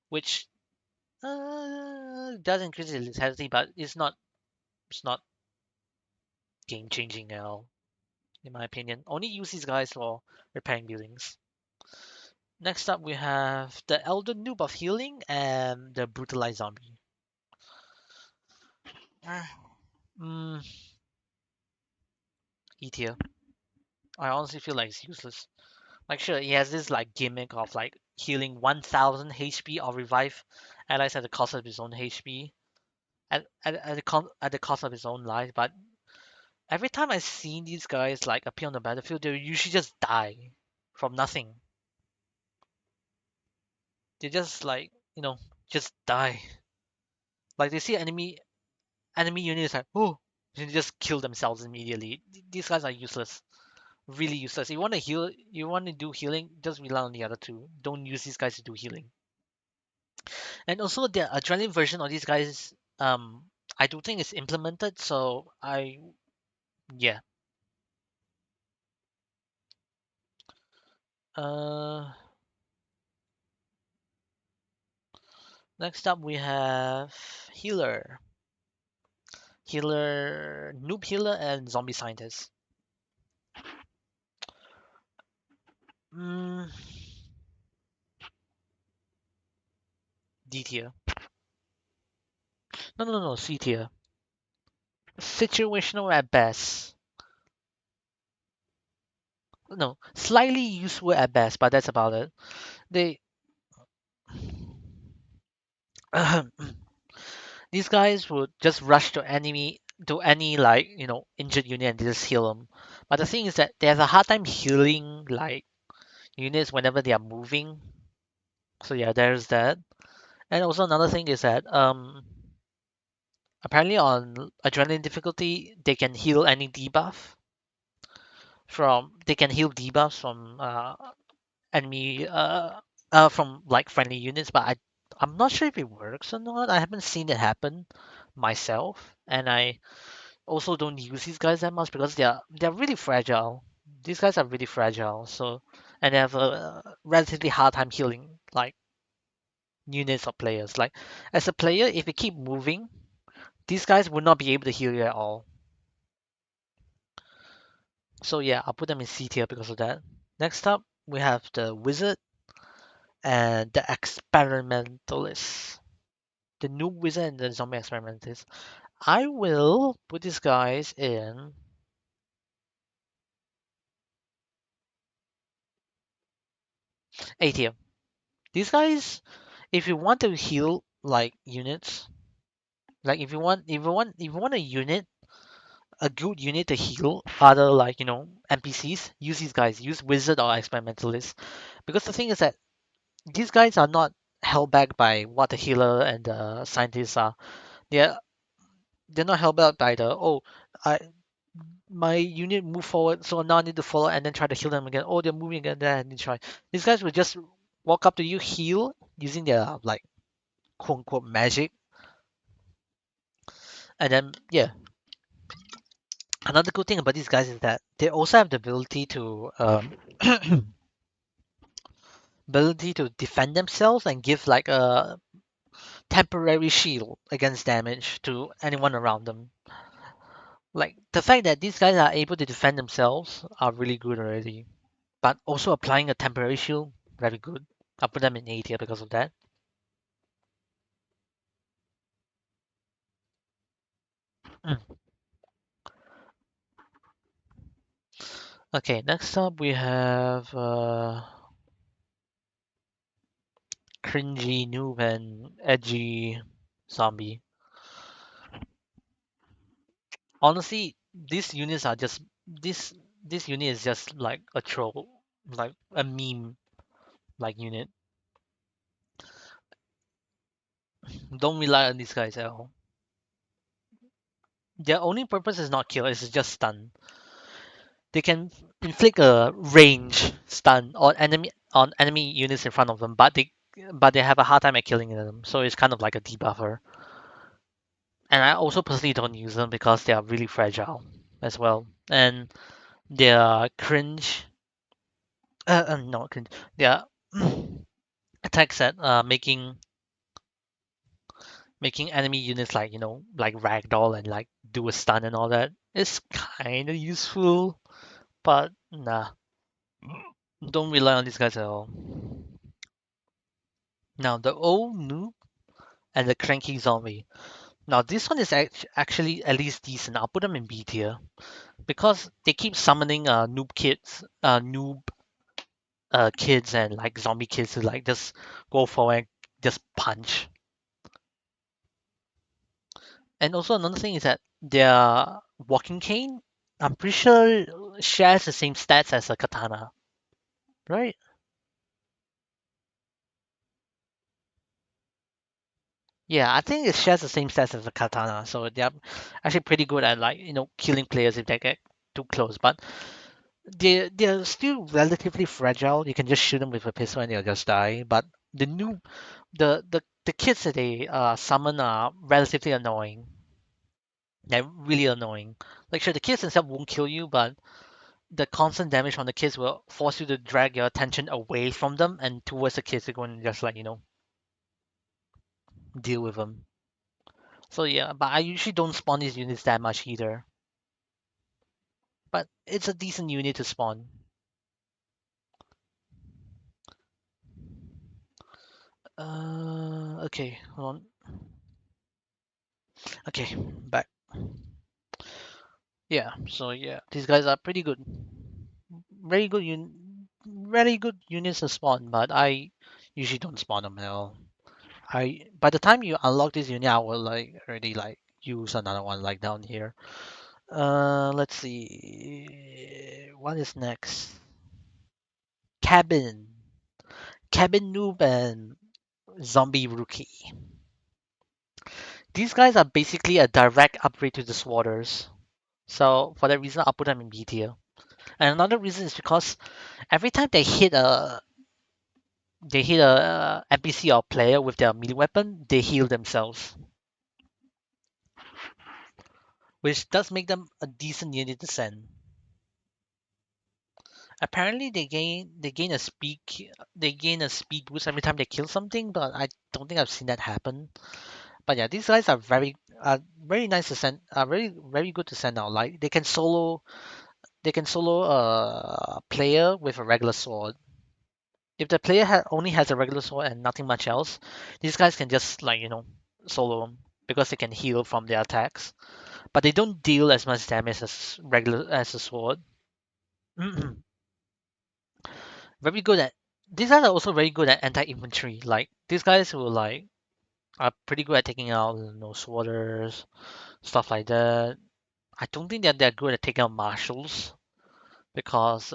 which does increase the lethality, but it's not game changing at all, in my opinion. Only use these guys for repairing buildings. Next up, we have the Elder Noob of Healing and the Brutalized Zombie. Mm, E tier. I honestly feel like it's useless. Like, sure, he has this like gimmick of like healing 1000 HP or revive allies at the cost of his own HP, at the cost of his own life. But every time I've seen these guys like appear on the battlefield, they usually just die from nothing. They just like just die. Like they see enemy units like oh, they just kill themselves immediately. These guys are useless. Really useless. You want to heal, you want to do healing, just rely on the other two. Don't use these guys to do healing. And also the adrenaline version of these guys, I do think it's implemented. So yeah. Uh, Next up we have healer, noob healer, and zombie scientist. Mm, D tier. No, C tier. Situational at best. No, slightly useful at best, but that's about it. They these guys would just rush to any like injured unit and just heal them. But the thing is that they have a hard time healing like units whenever they are moving. So yeah, there's that. And also another thing is that apparently on adrenaline difficulty they can heal any debuff they can heal debuffs from enemy from like friendly units, but I'm not sure if it works or not. I haven't seen it happen myself, and I also don't use these guys that much because they're really fragile. These guys are really fragile, so and they have a relatively hard time healing like units of players. Like as a player, if you keep moving, these guys will not be able to heal you at all. So yeah, I'll put them in C tier because of that. Next up, we have the wizard and the experimentalist. The noob wizard and the zombie experimentalist. I will put these guys in A tier. These guys, if you want to heal like units, like if you want a good unit to heal other like NPCs, use these guys. Use wizard or experimentalist, because the thing is that these guys are not held back by what the healer and the scientists are. They're they're not held back by the I my unit move forward, so now I need to follow and then try to heal them again. Oh, they're moving again, then I need to try. These guys will just walk up to you, heal using their like quote unquote magic, and then yeah. Another good thing about these guys is that they also have the ability to defend themselves and give like a temporary shield against damage to anyone around them. Like the fact that these guys are able to defend themselves are really good already. but also applying a temporary shield, very good. I'll put them in A tier because of that. Mm. Okay, next up we have cringy noob and edgy zombie. Honestly, these units are just this this unit is just like a troll, like a meme like unit. Don't rely on these guys at all. Their only purpose is not kill, it's just stun. They can inflict a range stun on enemy units in front of them, but they have a hard time at killing them. So it's kind of like a debuffer. And I also personally don't use them because they are really fragile as well. And they are cringe. Not cringe. They are attacks at making enemy units like like ragdoll and like do a stun and all that. It's kind of useful, but nah, don't rely on these guys at all. Now the old noob and the cranky zombie. Now this one is actually at least decent. I'll put them in B tier because they keep summoning noob kids and like zombie kids to like just go forward and just punch. And also another thing is that their walking cane, I'm pretty sure shares the same stats as a katana, right? Yeah, I think it shares the same stats as a katana, so they're actually pretty good at like killing players if they get too close. But they're still relatively fragile. You can just shoot them with a pistol and they'll just die. But the new the kids that they summon are relatively annoying. They're really annoying. Like sure, the kids themselves won't kill you, but the constant damage from the kids will force you to drag your attention away from them and towards the kids to go and just like deal with them. So yeah, but I usually don't spawn these units that much either. But it's a decent unit to spawn. Okay, hold on. Okay, back. Yeah, so yeah, these guys are pretty good. Very good very good units to spawn, but I usually don't spawn them at all. I by the time you unlock this unit, I will like already like use another one like down here. Let's see. What is next? Cabin. Cabin noob and zombie rookie. These guys are basically a direct upgrade to the Swatters. So for that reason, I'll put them in B tier. And another reason is because every time they hit a NPC or player with their melee weapon, they heal themselves, which does make them a decent unit to send. Apparently, they gain a speed boost every time they kill something, but I don't think I've seen that happen. But yeah, these guys are very nice to send, very good to send out. Like they can solo a player with a regular sword. If the player only has a regular sword and nothing much else, these guys can just like solo them because they can heal from their attacks. But they don't deal as much damage as a sword. Very good at these guys are also very good at anti-infantry. Like these guys who like are pretty good at taking out swatters, stuff like that. I don't think that they're good at taking out marshals because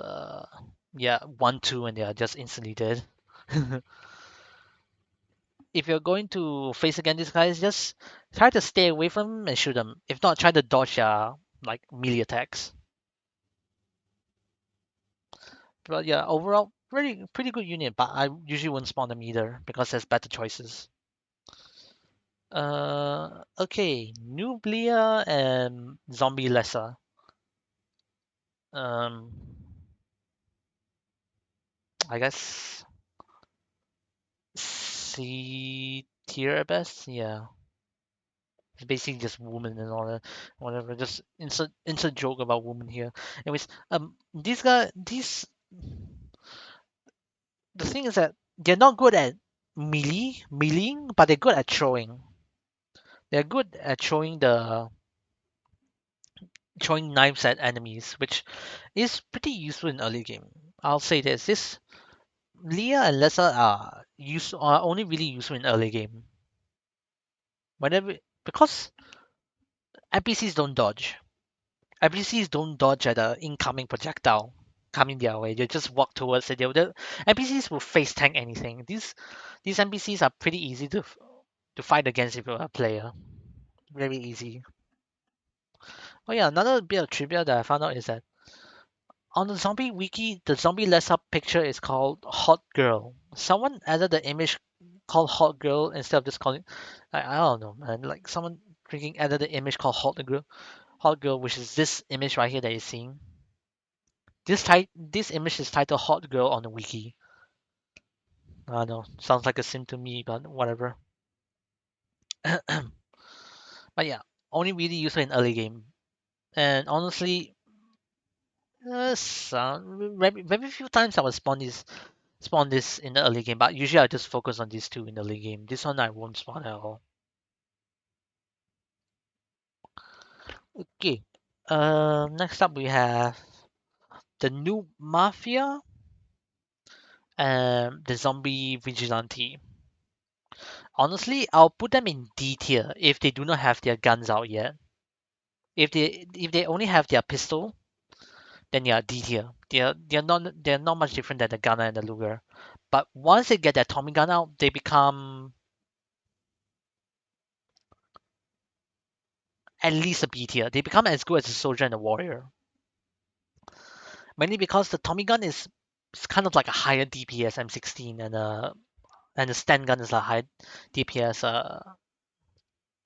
yeah, 1-2 and they are just instantly dead. If you're going to face against these guys, just try to stay away from them and shoot them. If not, try to dodge their like melee attacks. But yeah, overall, pretty good unit. But I usually wouldn't spawn them either because there's better choices. Okay, Nublia and Zombie Lesser. Um, I guess C tier at best. Yeah, it's basically just woman and all that, whatever. Just insert joke about woman here. Anyways, these guys, these. the thing is that they're not good at meleeing, but they're good at throwing. They're good at throwing knives at enemies, which is pretty useful in early game. I'll say this: Leah and Lessa are only really useful in early game. Whenever because NPCs don't dodge. NPCs don't dodge at the incoming projectile coming their way. They just walk towards it. NPCs will face tank anything. These NPCs are pretty easy to fight against if you're a player. Very easy. Oh yeah, another bit of trivia that I found out is that on the zombie wiki, the zombie less up picture is called Hot Girl. Someone added the image called Hot Girl instead of just calling. I don't know, man. Like someone freaking added the image called Hot Girl, which is this image right here that you're seeing. This image is titled Hot Girl on the wiki. I don't know. Sounds like a sim to me, but whatever. But yeah, only really useful in early game. And honestly, very few times I will spawn this in the early game, but usually I just focus on these two in the early game. This one I won't spawn at all. Okay. Next up we have the Noob Mafia and the Zombie Vigilante. Honestly, I'll put them in D tier if they do not have their guns out yet. If they only have their pistol, then yeah, D tier. They're not much different than the gunner and the Luger. But once they get their Tommy gun out, they become at least a B tier. They become as good as a soldier and a warrior. Mainly because the Tommy gun is it's kind of like a higher DPS M16 and the Sten gun is a high DPS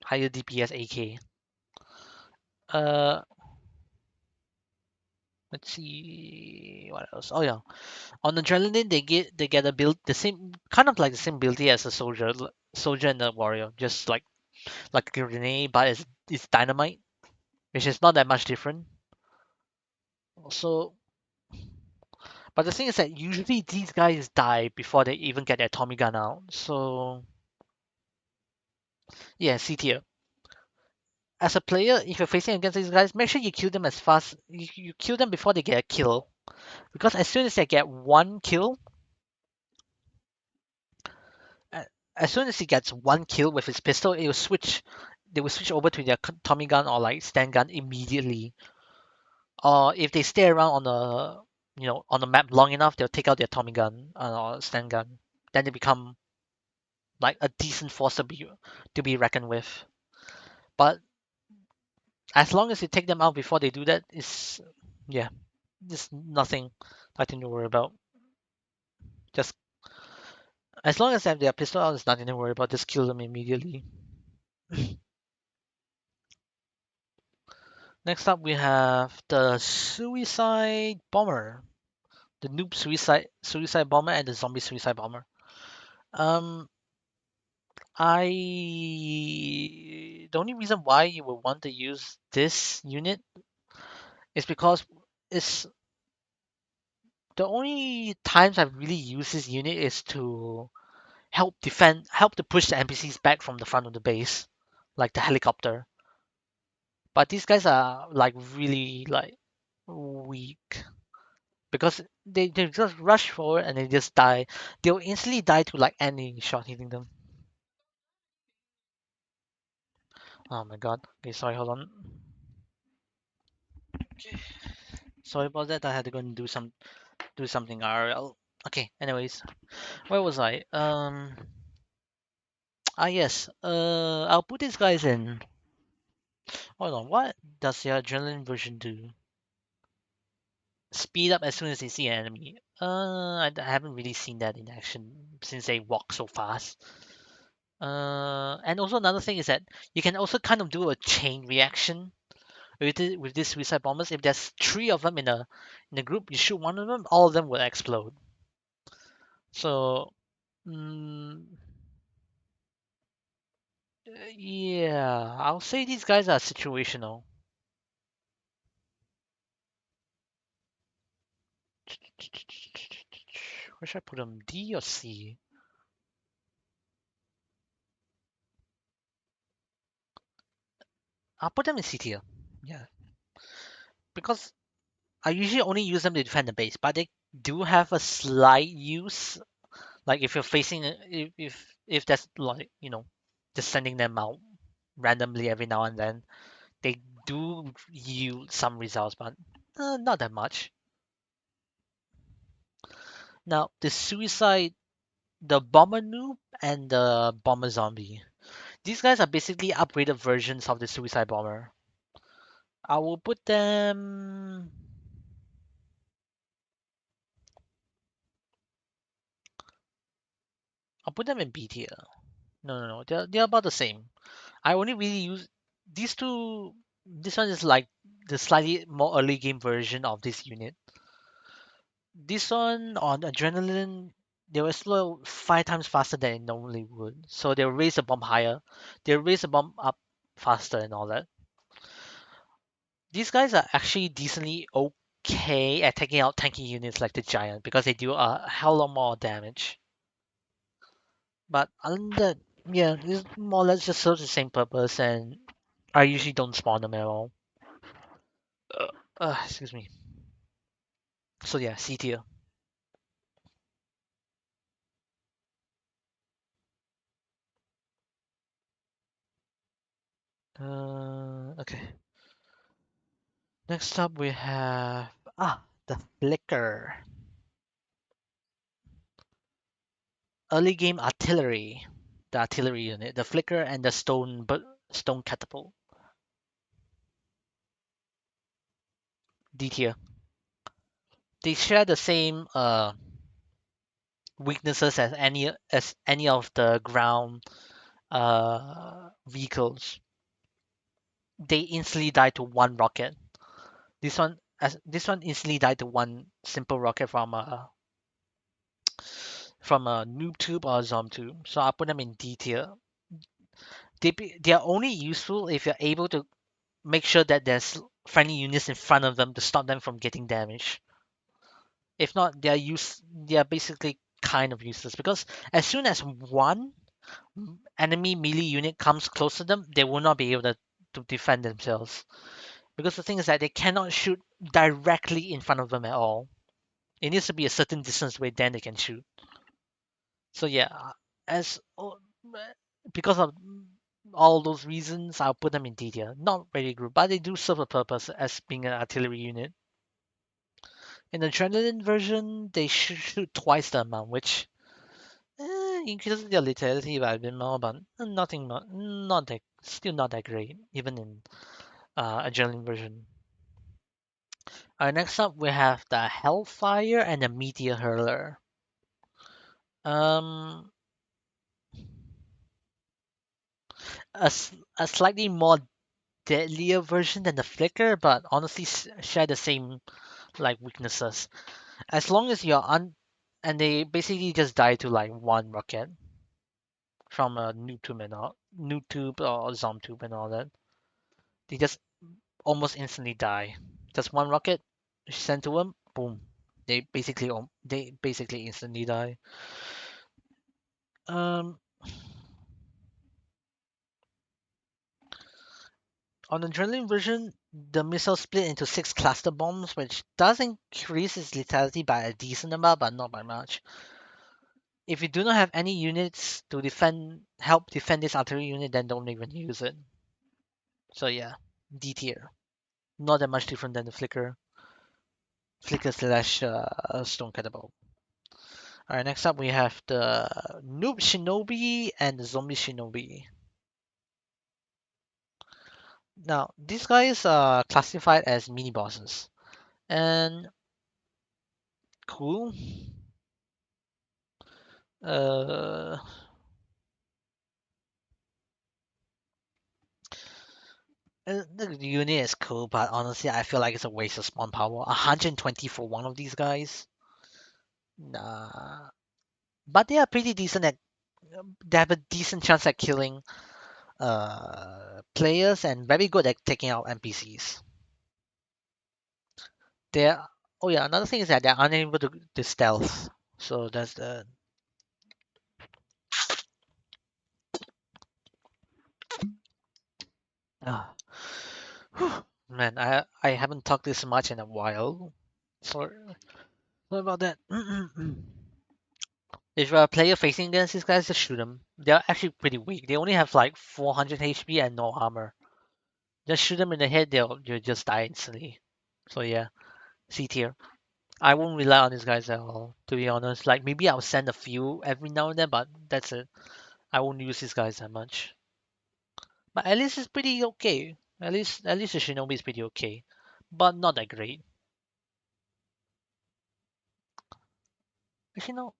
higher DPS AK. Uh let's see what else. Oh yeah. On adrenaline they get a build the same kind of like the same ability as a soldier and a warrior. Just like a grenade, but it's dynamite, which is not that much different. So but the thing is that usually these guys die before they even get their Tommy gun out. So yeah, C tier. As a player, if you're facing against these guys, make sure you kill them as fast. You kill them before they get a kill, because as soon as they get one kill, a- as soon as he gets one kill with his pistol, it will switch. They will switch over to their Tommy gun or like Sten gun immediately. Or if they stay around on the map long enough, they'll take out their Tommy gun or Sten gun. Then they become like a decent force to be reckoned with. But as long as you take them out before they do that, is yeah, there's nothing to worry about. Just as long as they have their pistol out, there's nothing to worry about. Just kill them immediately. Next up, we have the Suicide Bomber, the Noob Suicide Bomber, and the Zombie Suicide Bomber. Um, I the only reason why you would want to use this unit is because it's the only times I've really used this unit is to help to push the NPCs back from the front of the base, like the helicopter. But these guys are like really like weak because they just rush forward and they just die. They'll instantly die to like any shot hitting them. Oh my god. Okay, sorry, hold on. Okay. Sorry about that. I had to go and do something RL. Okay, anyways. Where was I? Yes. I'll put these guys in. Hold on, what does the adrenaline version do? Speed up as soon as they see an enemy. I haven't really seen that in action since they walk so fast. And also another thing is that you can also kind of do a chain reaction with these suicide bombers. If there's three of them in a group, you shoot one of them, all of them will explode. So, mm, yeah, I'll say these guys are situational. Where should I put them? D or C? I'll put them in C tier. Yeah, because I usually only use them to defend the base, but they do have a slight use. Like if you're facing, if that's like just sending them out randomly every now and then, they do yield some results, but not that much. Now the suicide, the bomber noob and the bomber zombie. These guys are basically upgraded versions of the suicide bomber. I will put them. I'll put them in B tier. No, no, no. They're about the same. I only really use these two. This one is like the slightly more early game version of this unit. This one on adrenaline, they will slow 5 times faster than it normally would. So they'll raise the bomb higher. They'll raise the bomb up faster and all that. These guys are actually decently okay at taking out tanky units like the giant because they do a hell lot more damage. But other than that, yeah, this more or less just serves the same purpose, and I usually don't spawn them at all. Excuse me. So yeah, C tier. Okay. Next up we have the flicker, early game artillery, the artillery unit, the flicker and the stone catapult. D tier. They share the same weaknesses as any of the ground vehicles. They instantly die to one rocket. This one instantly died to one simple rocket from a noob tube or a zom tube. So I put them in D tier. They are only useful if you're able to make sure that there's friendly units in front of them to stop them from getting damaged. If not, they are basically kind of useless because as soon as one enemy melee unit comes close to them, they will not be able to defend themselves. Because the thing is that they cannot shoot directly in front of them at all. It needs to be a certain distance away, then they can shoot. So yeah, as because of all those reasons, I'll put them in D tier. Not very good, but they do serve a purpose as being an artillery unit. In the adrenaline version, they shoot twice the amount, which increases their lethality by a bit more, but nothing, not that, still not that great, even in adrenaline version. Next up, we have the Hellfire and the Meteor Hurler. Um, a, a slightly more deadlier version than the Flicker, but honestly share the same like weaknesses. As long as you're and they basically just die to like one rocket from a noob tube or zom tube and all that. They just almost instantly die. Just one rocket sent to them, boom. They basically instantly die. Um, on the adrenaline version, the missile split into 6 cluster bombs, which does increase its lethality by a decent amount, but not by much. If you do not have any units to help defend this artillery unit, then don't even use it. So yeah, D tier. Not that much different than the flicker slash stone catapult. All right, next up we have the noob shinobi and the zombie shinobi. Now these guys are classified as mini bosses, and cool. Uh, the unit is cool, but honestly, I feel like it's a waste of spawn power. 120 for one of these guys. Nah, but they are pretty decent at. They have a decent chance at killing players and very good at taking out NPCs. They're Oh yeah, another thing is that they're unable to stealth. So that's the ah. Man, I haven't talked this much in a while. Sorry, sorry about that. If you're a player facing against these guys, just shoot them. They're actually pretty weak. They only have like 400 HP and no armor. Just shoot them in the head, they'll just die instantly. So yeah, C tier. I won't rely on these guys at all, to be honest. Like maybe I'll send a few every now and then, but that's it. I won't use these guys that much. But at least it's pretty okay. At least the Shinobi is pretty okay, but not that great. Actually, no.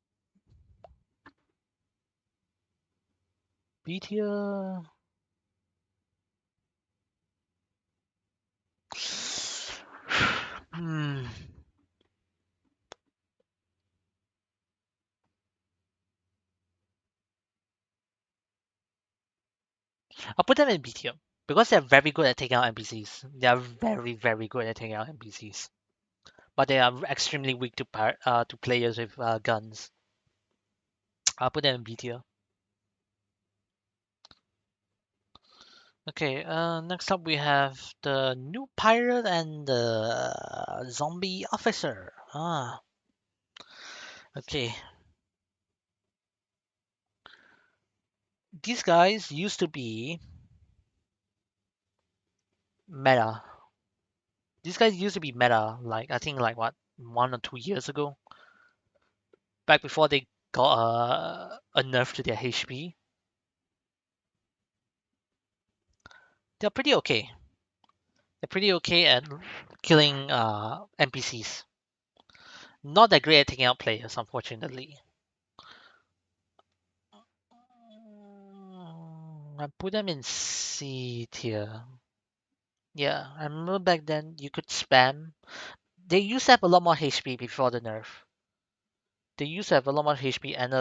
B tier. Hmm. I'll put them in B tier because they're very good at taking out NPCs. They are very, very good at taking out NPCs, but they are extremely weak to players with guns. I'll put them in B tier. Okay. Next up we have the new pirate and the zombie officer. Okay. These guys used to be meta. These guys used to be meta, like I think like what 1 or 2 years ago, back before they got a nerf to their HP. They're pretty okay. They're pretty okay at killing NPCs. Not that great at taking out players, unfortunately. I put them in C tier. Yeah, I remember back then you could spam. They used to have a lot more HP before the nerf. They used to have a lot more HP and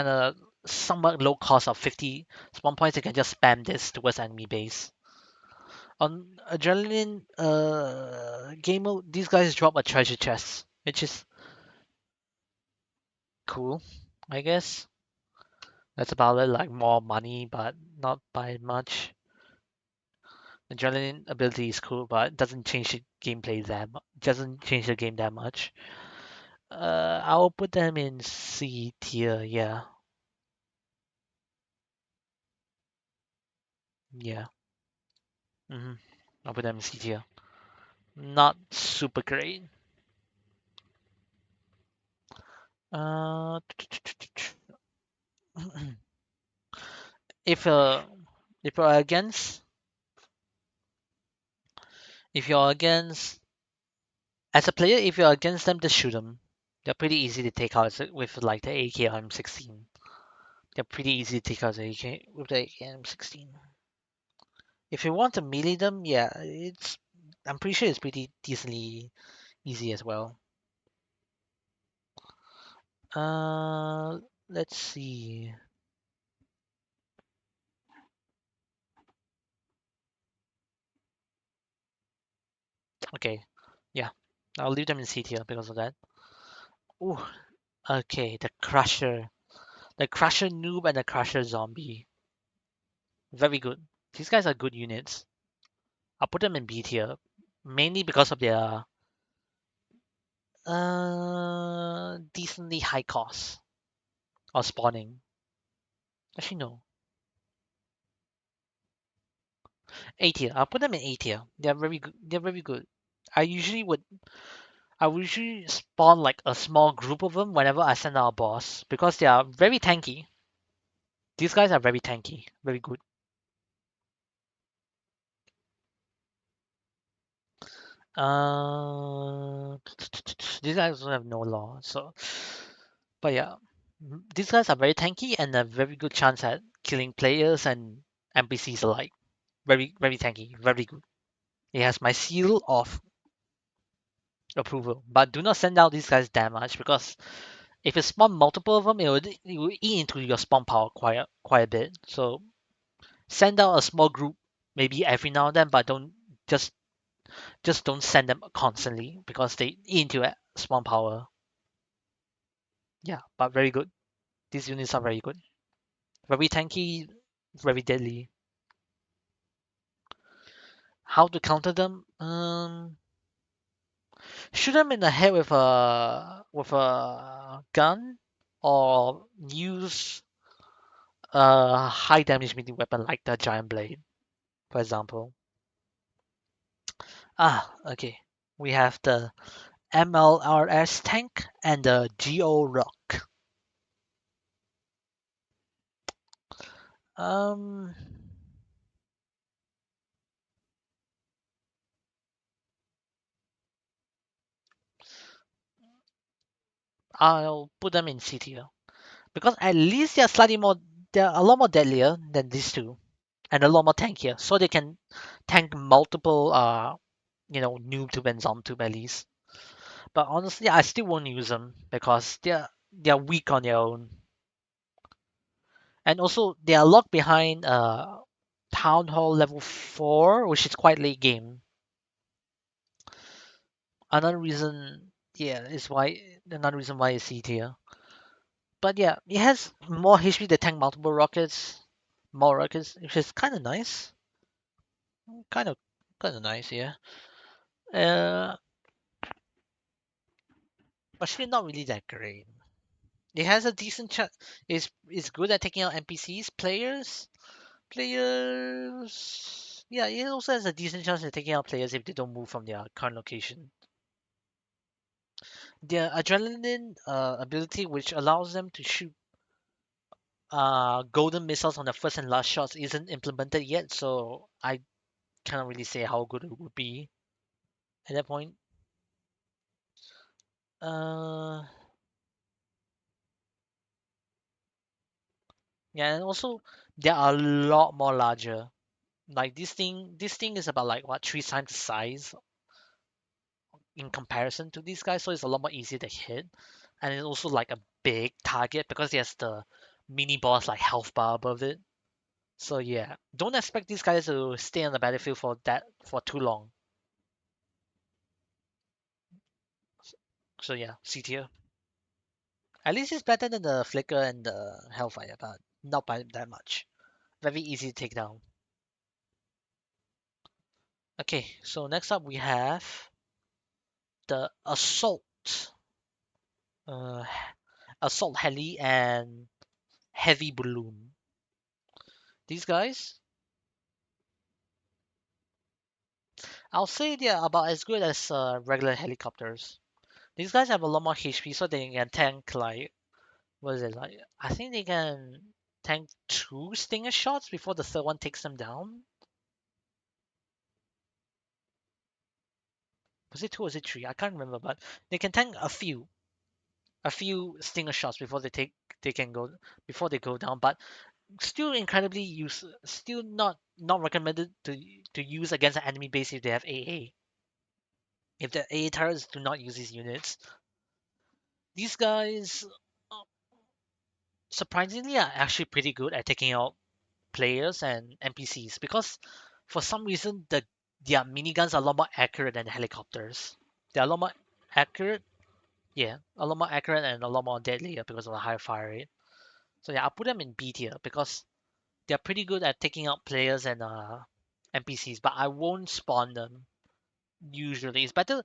a somewhat low cost of 50 spawn points. You can just spam this towards enemy base. On Adrenaline game mode, these guys drop a treasure chest, which is cool, I guess. That's about it, like more money, but not by much. Adrenaline ability is cool, but it doesn't change the gameplay that much. Doesn't change the game that much. I'll put them in C tier. Yeah, yeah. hmm I'll put them in C tier. Not super great. Uh, if uh, if you're against, if you're against as a player, if you're against them, just shoot them. They're pretty easy to take out with like the AK or M16. They're pretty easy to take out the AK with the AK M16. If you want to melee them, yeah, I'm pretty sure it's pretty decently easy as well. Uh, let's see. Okay, yeah, I'll leave them in C tier because of that. Ooh, okay, the Crusher noob and the Crusher zombie, very good. These guys are good units. I'll put them in B tier, mainly because of their decently high cost of spawning. Actually, no, A tier. I'll put them in A tier. They're very good. They're very good. I usually would I would usually spawn like a small group of them whenever I send out a boss because they are very tanky. These guys are very tanky, very good. Uh, these guys don't have no law, so but yeah, these guys are very tanky and a very good chance at killing players and NPCs alike. Very very tanky, very good. It has my seal of approval. But do not send out these guys that much because if you spawn multiple of them, it will eat into your spawn power quite a bit. So send out a small group maybe every now and then, but don't just just don't send them constantly because they eat into spawn power. Yeah, but very good. These units are very good. Very tanky, very deadly. How to counter them? Shoot them in the head with a gun, or use a high damage melee weapon like the giant blade, for example. Okay. We have the MLRS tank and the GO rock. Um, I'll put them in C tier because at least they're a lot more deadlier than these two, and a lot more tankier, so they can tank multiple noob tube and zom tube at least. But honestly, I still won't use them because they're weak on their own, and also they are locked behind Town Hall level 4, which is quite late game. Another reason, yeah, is why another reason why it's C tier. But yeah, it has more HP to tank multiple rockets, more rockets, which is kind of nice. Kind of, kind of nice, yeah. Uh, but still not really that great. It has a decent chance. It's good at taking out NPCs, players. Yeah, it also has a decent chance of taking out players if they don't move from their current location. Their adrenaline ability, which allows them to shoot golden missiles on the first and last shots, isn't implemented yet, so I cannot really say how good it would be at that point. Uh, yeah, and also they are a lot more larger. Like this thing is about like what 3 times the size in comparison to these guys, so it's a lot more easy to hit, and it's also like a big target because there's the mini boss like health bar above it. So yeah, don't expect these guys to stay on the battlefield for too long. So yeah, C tier. At least it's better than the Flicker and the Hellfire, but not by that much. Very easy to take down. Okay, so next up we have the uh, Assault Heli and Heavy Balloon. These guys, I'll say they're about as good as regular helicopters. These guys have a lot more HP, so they can tank like what is it like? I think they can tank 2 stinger shots before the third one takes them down. Was it 2 or was it 3? I can't remember, but they can tank a few stinger shots before they can go before they go down. But still incredibly still not recommended to use against an enemy base if they have AA. If the AA turrets, do not use these units. These guys uh, surprisingly are actually pretty good at taking out players and NPCs because for some reason their miniguns are a lot more accurate than helicopters. They're a lot more accurate, yeah, a lot more accurate and a lot more deadlier because of the higher fire rate. So yeah, I'll put them in B tier because they're pretty good at taking out players and NPCs, but I won't spawn them usually. It's better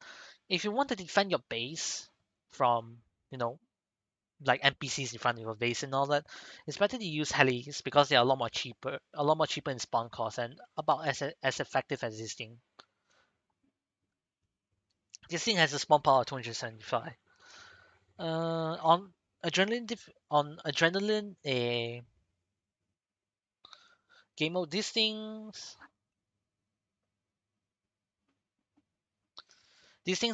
if you want to defend your base from, you know, like NPCs in front of your base and all that. It's better to use helis because they're a lot more cheaper in spawn cost and about as effective as this thing. This thing has a spawn power of 275. On adrenaline, a game mode, these things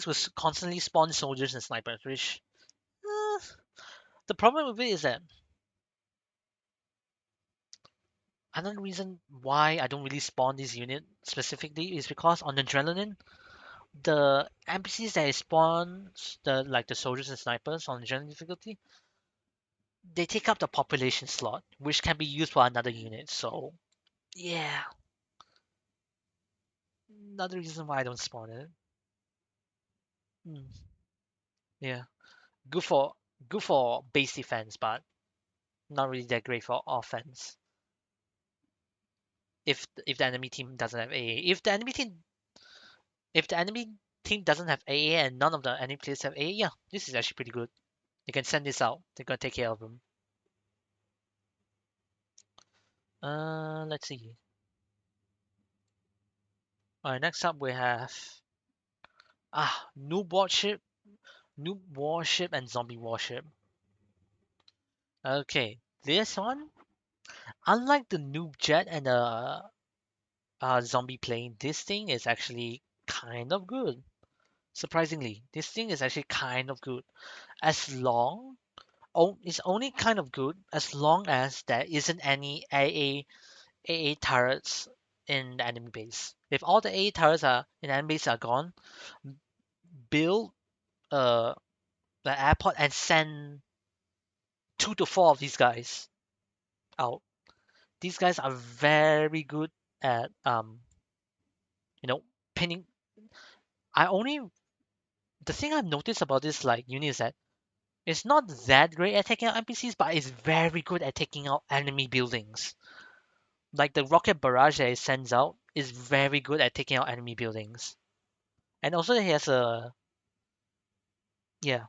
will constantly spawn soldiers and snipers, which uh, the problem with it is that another reason why I don't really spawn this unit specifically is because on adrenaline, the NPCs that spawn, the soldiers and snipers on adrenaline difficulty, they take up the population slot, which can be used for another unit. So yeah, another reason why I don't spawn it. Hmm, yeah, good for Good for base defense, but not really that great for offense. If the enemy team doesn't have AA, if the enemy team doesn't have AA and none of the enemy players have AA, yeah, this is actually pretty good. You can send this out. They're gonna take care of them. Let's see. Alright, next up we have noob warship, and zombie warship. Okay, this one, unlike the noob jet and the zombie plane, this thing is actually kind of good. Surprisingly, this thing is actually kind of good. As long, it's only kind of good as long as there isn't any AA turrets in the enemy base. If all the AA turrets are in the enemy base are gone, build uh the airport and send 2 to 4 of these guys out. These guys are very good at you know pinning. I only The thing I've noticed about this like unit is that it's not that great at taking out NPCs, but it's very good at taking out enemy buildings. Like the rocket barrage that it sends out is very good at taking out enemy buildings. And also it has a yeah.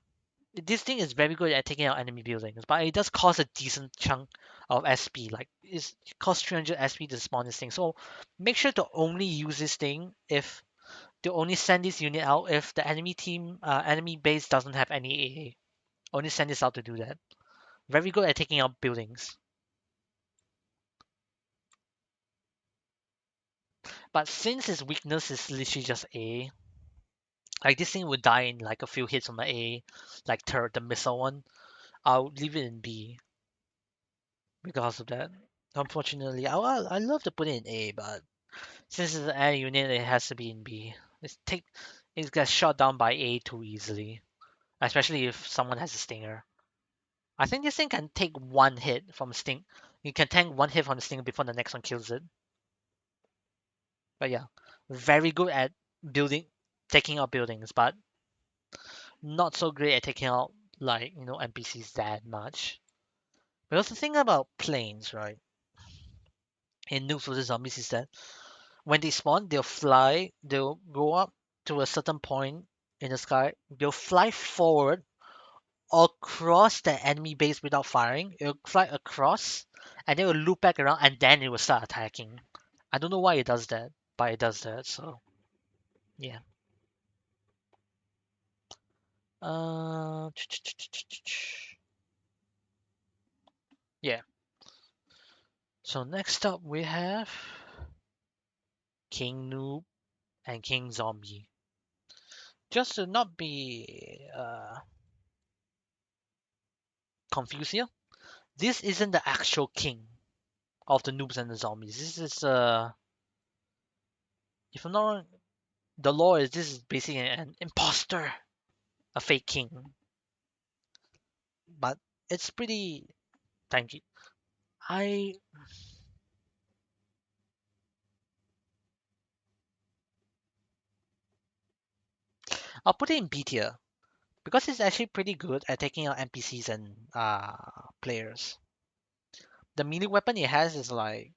This thing is very good at taking out enemy buildings, but it does cost a decent chunk of SP. Like it costs 300 SP to spawn this thing. So make sure to only use this thing if to only send this unit out if the enemy base doesn't have any AA. Only send this out to do that. Very good at taking out buildings. But since his weakness is literally just A, like this thing would die in like a few hits on the A, like turret, the missile one. I'll leave it in B because of that. Unfortunately, I love to put it in A, but since it's an air unit, it has to be in B. It gets shot down by A too easily, especially if someone has a stinger. I think this thing can take one hit from sting. You can tank one hit from the stinger before the next one kills it. But yeah, very good at building, taking out buildings, but not so great at taking out like NPCs that much. Because the thing about planes, right, in Noobs vs Zombies is that when they spawn, they'll go up to a certain point in the sky, they'll fly forward across the enemy base without firing. It'll fly across, and then it will loop back around, and then it will start attacking. I don't know why it does that, but it does that. So yeah. Uh, yeah. So next up we have King Noob and King Zombie. Just to not be confused here, this isn't the actual king of the noobs and the zombies. This is if I'm not wrong, the lore is this is basically an imposter, a fake king. But it's pretty tanky. I I'll put it in B tier because it's actually pretty good at taking out NPCs and players. The melee weapon it has is like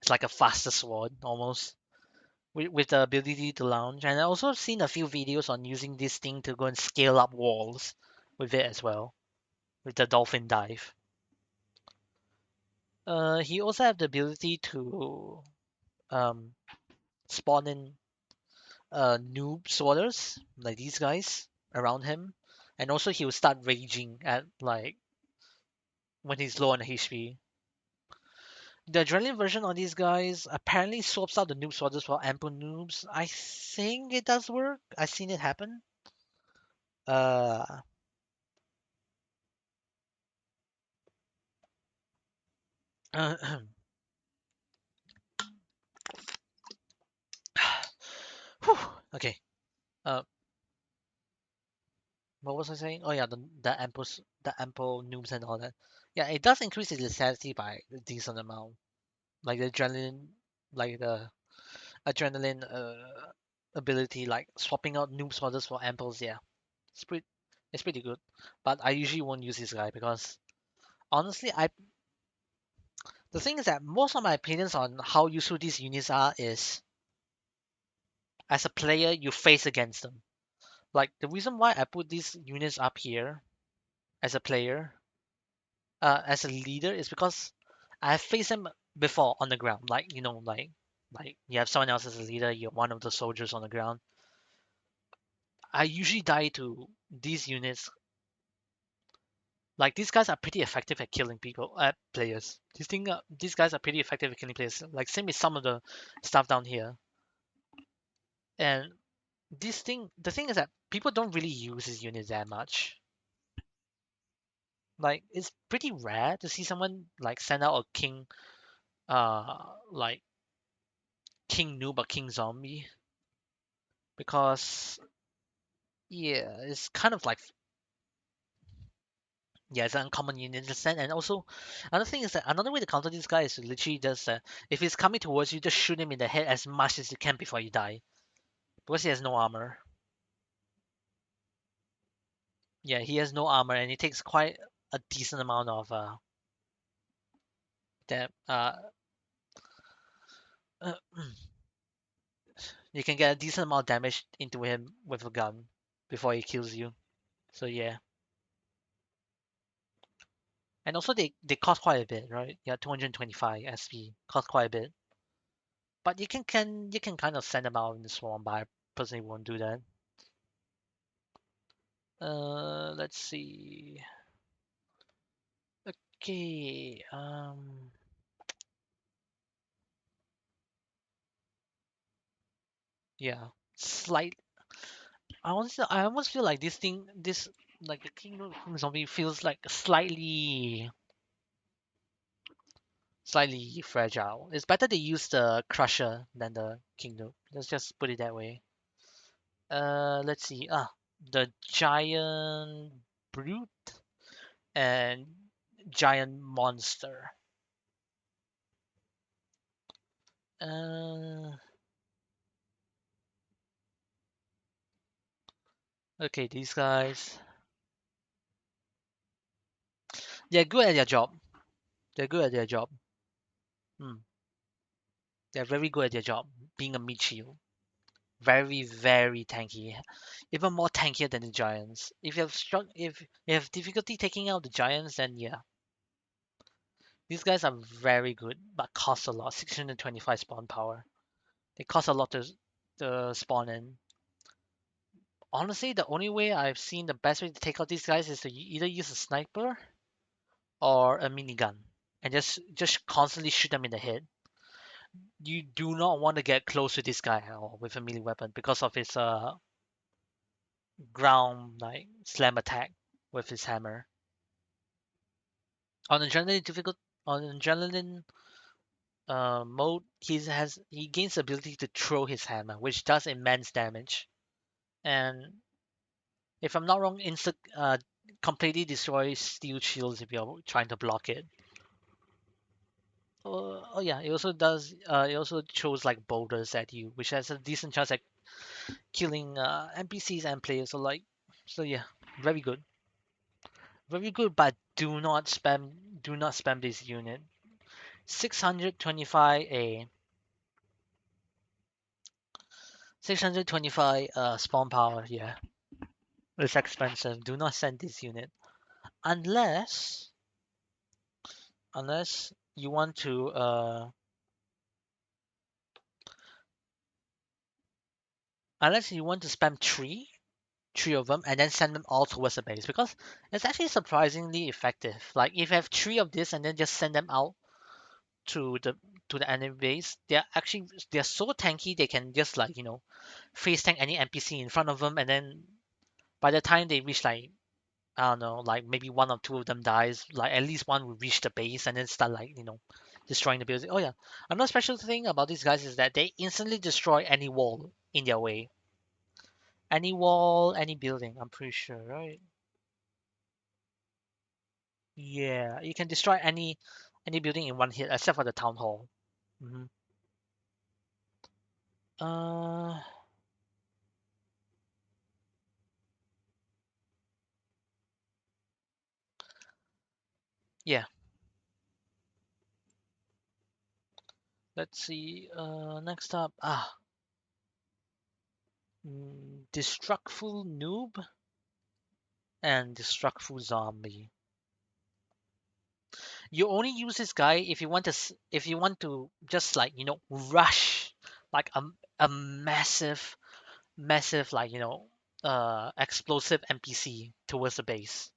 it's like a faster sword almost. With the ability to launch. And I also seen a few videos on using this thing to go and scale up walls with it as well, with the dolphin dive. He also have the ability to um, spawn in noob sorters like these guys around him, and also he will start raging at like when he's low on HP. The adrenaline version on these guys apparently swaps out the noob sorters for ample noobs. I think it does work. I've seen it happen. Uh, Whew, okay. Uh, what was I saying? Oh yeah, the ample noobs and all that. Yeah, it does increase its lethality by a decent amount. Like the adrenaline ability, like swapping out noob spotters for amples. Yeah, It's pretty good, but I usually won't use this guy because honestly, the thing is that most of my opinions on how useful these units are is as a player you face against them. Like the reason why I put these units up here as a player, as a leader, is because I faced them before on the ground. Like like you have someone else as a leader, you're one of the soldiers on the ground. I usually die to these units. Like these guys are pretty effective at killing people, players. These guys are pretty effective at killing players. Like same with some of the stuff down here. And the thing is that people don't really use these units that much. Like it's pretty rare to see someone like send out a like king noob or king zombie because yeah, it's kind of like yeah, it's an uncommon unit in the sense. And also another thing is that another way to counter this guy is to literally just if he's coming towards you, just shoot him in the head as much as you can before you die because he has no armor. Yeah, he has no armor and it takes quite a decent amount of that uh you can get a decent amount of damage into him with a gun before he kills you. So yeah. And also they cost quite a bit, right? Yeah, 225 SP cost quite a bit. But you can kind of send them out in the swarm, but I personally won't do that. Let's see. Okay, yeah, slight. I almost feel like this like the King Zombie feels like slightly fragile. It's better to use the Crusher than the Kingdom. Let's just put it that way. Let's see. The Giant Brute and Giant Monster. Uh, okay, these guys. They're good at their job. They're good at their job. Hmm. They're very good at their job, being a meat shield. Very, very tanky. Even more tankier than the giants. If you have difficulty taking out the giants, then yeah, these guys are very good, but cost a lot. 625 spawn power. They cost a lot to spawn in. Honestly, the only way I've seen the best way to take out these guys is to either use a sniper or a minigun, and just constantly shoot them in the head. You do not want to get close to this guy or with a melee weapon because of his ground like slam attack with his hammer. On adrenaline difficult on adrenaline mode, he gains the ability to throw his hammer, which does immense damage. And if I'm not wrong, completely destroys steel shields if you're trying to block it. Oh yeah, it also does. It also throws like boulders at you, which has a decent chance at killing NPCs and players alike. So yeah, very good, very good. But do not spam this unit. 625 a 625 spawn power. Yeah, it's expensive. Do not send this unit unless you want to spam three of them and then send them all towards the base because it's actually surprisingly effective. Like if you have three of this and then just send them out to the enemy base, they're so tanky they can just like face tank any NPC in front of them, and then by the time they reach like I don't know, like maybe one or two of them dies, like at least one will reach the base and then start like destroying the building. Oh yeah, another special thing about these guys is that they instantly destroy any wall in their way, any wall, any building. I'm pretty sure, right? Yeah, you can destroy any building in one hit except for the town hall. Hmm. Uh, Yeah. Let's see. Next up, Destructful Noob and Destructful Zombie. You only use this guy if you want to if you want to just like rush like a massive like explosive NPC towards the base.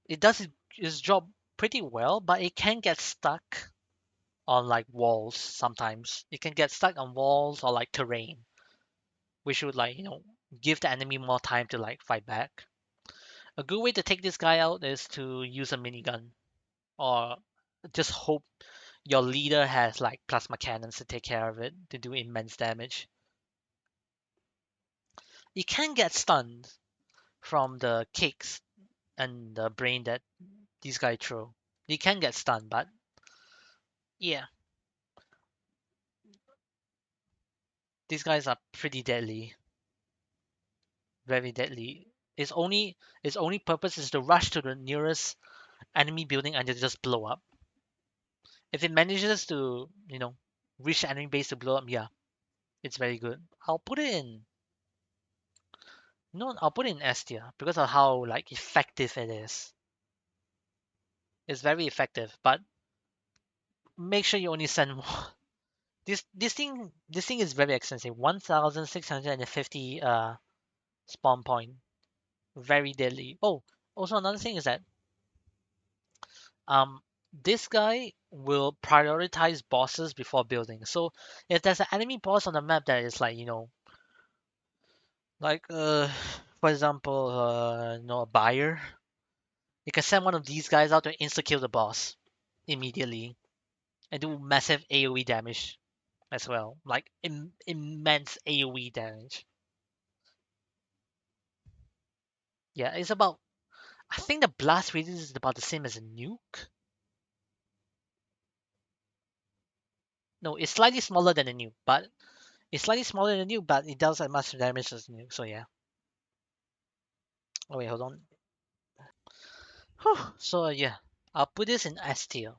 It does its job pretty well, but it can get stuck on like walls sometimes. It can get stuck on walls or like terrain, which would like give the enemy more time to like fight back. A good way to take this guy out is to use a minigun or just hope your leader has like plasma cannons to take care of it to do immense damage. You can get stunned from the kicks and the brain that these guys throw. You can get stunned, but yeah, these guys are pretty deadly, very deadly. Its only purpose is to rush to the nearest enemy building and just blow up. If it manages to, reach the enemy base to blow up, yeah, it's very good. I'll put it in no, I'll put it in S tier because of how like effective it is. It's very effective, but make sure you only send one. This thing is very expensive. 1,650 spawn point. Very deadly. Oh, also another thing is that um this guy will prioritize bosses before building. So if there's an enemy boss on the map that is like, like for example, a buyer, you can send one of these guys out to insta kill the boss immediately and do massive AoE damage as well. Like immense AoE damage. Yeah, it's about I think the blast radius is about the same as a nuke. No, it's slightly smaller than a nuke, but it does as much damage as a nuke. So yeah. Oh wait, hold on. Whew. So yeah, I'll put this in S tier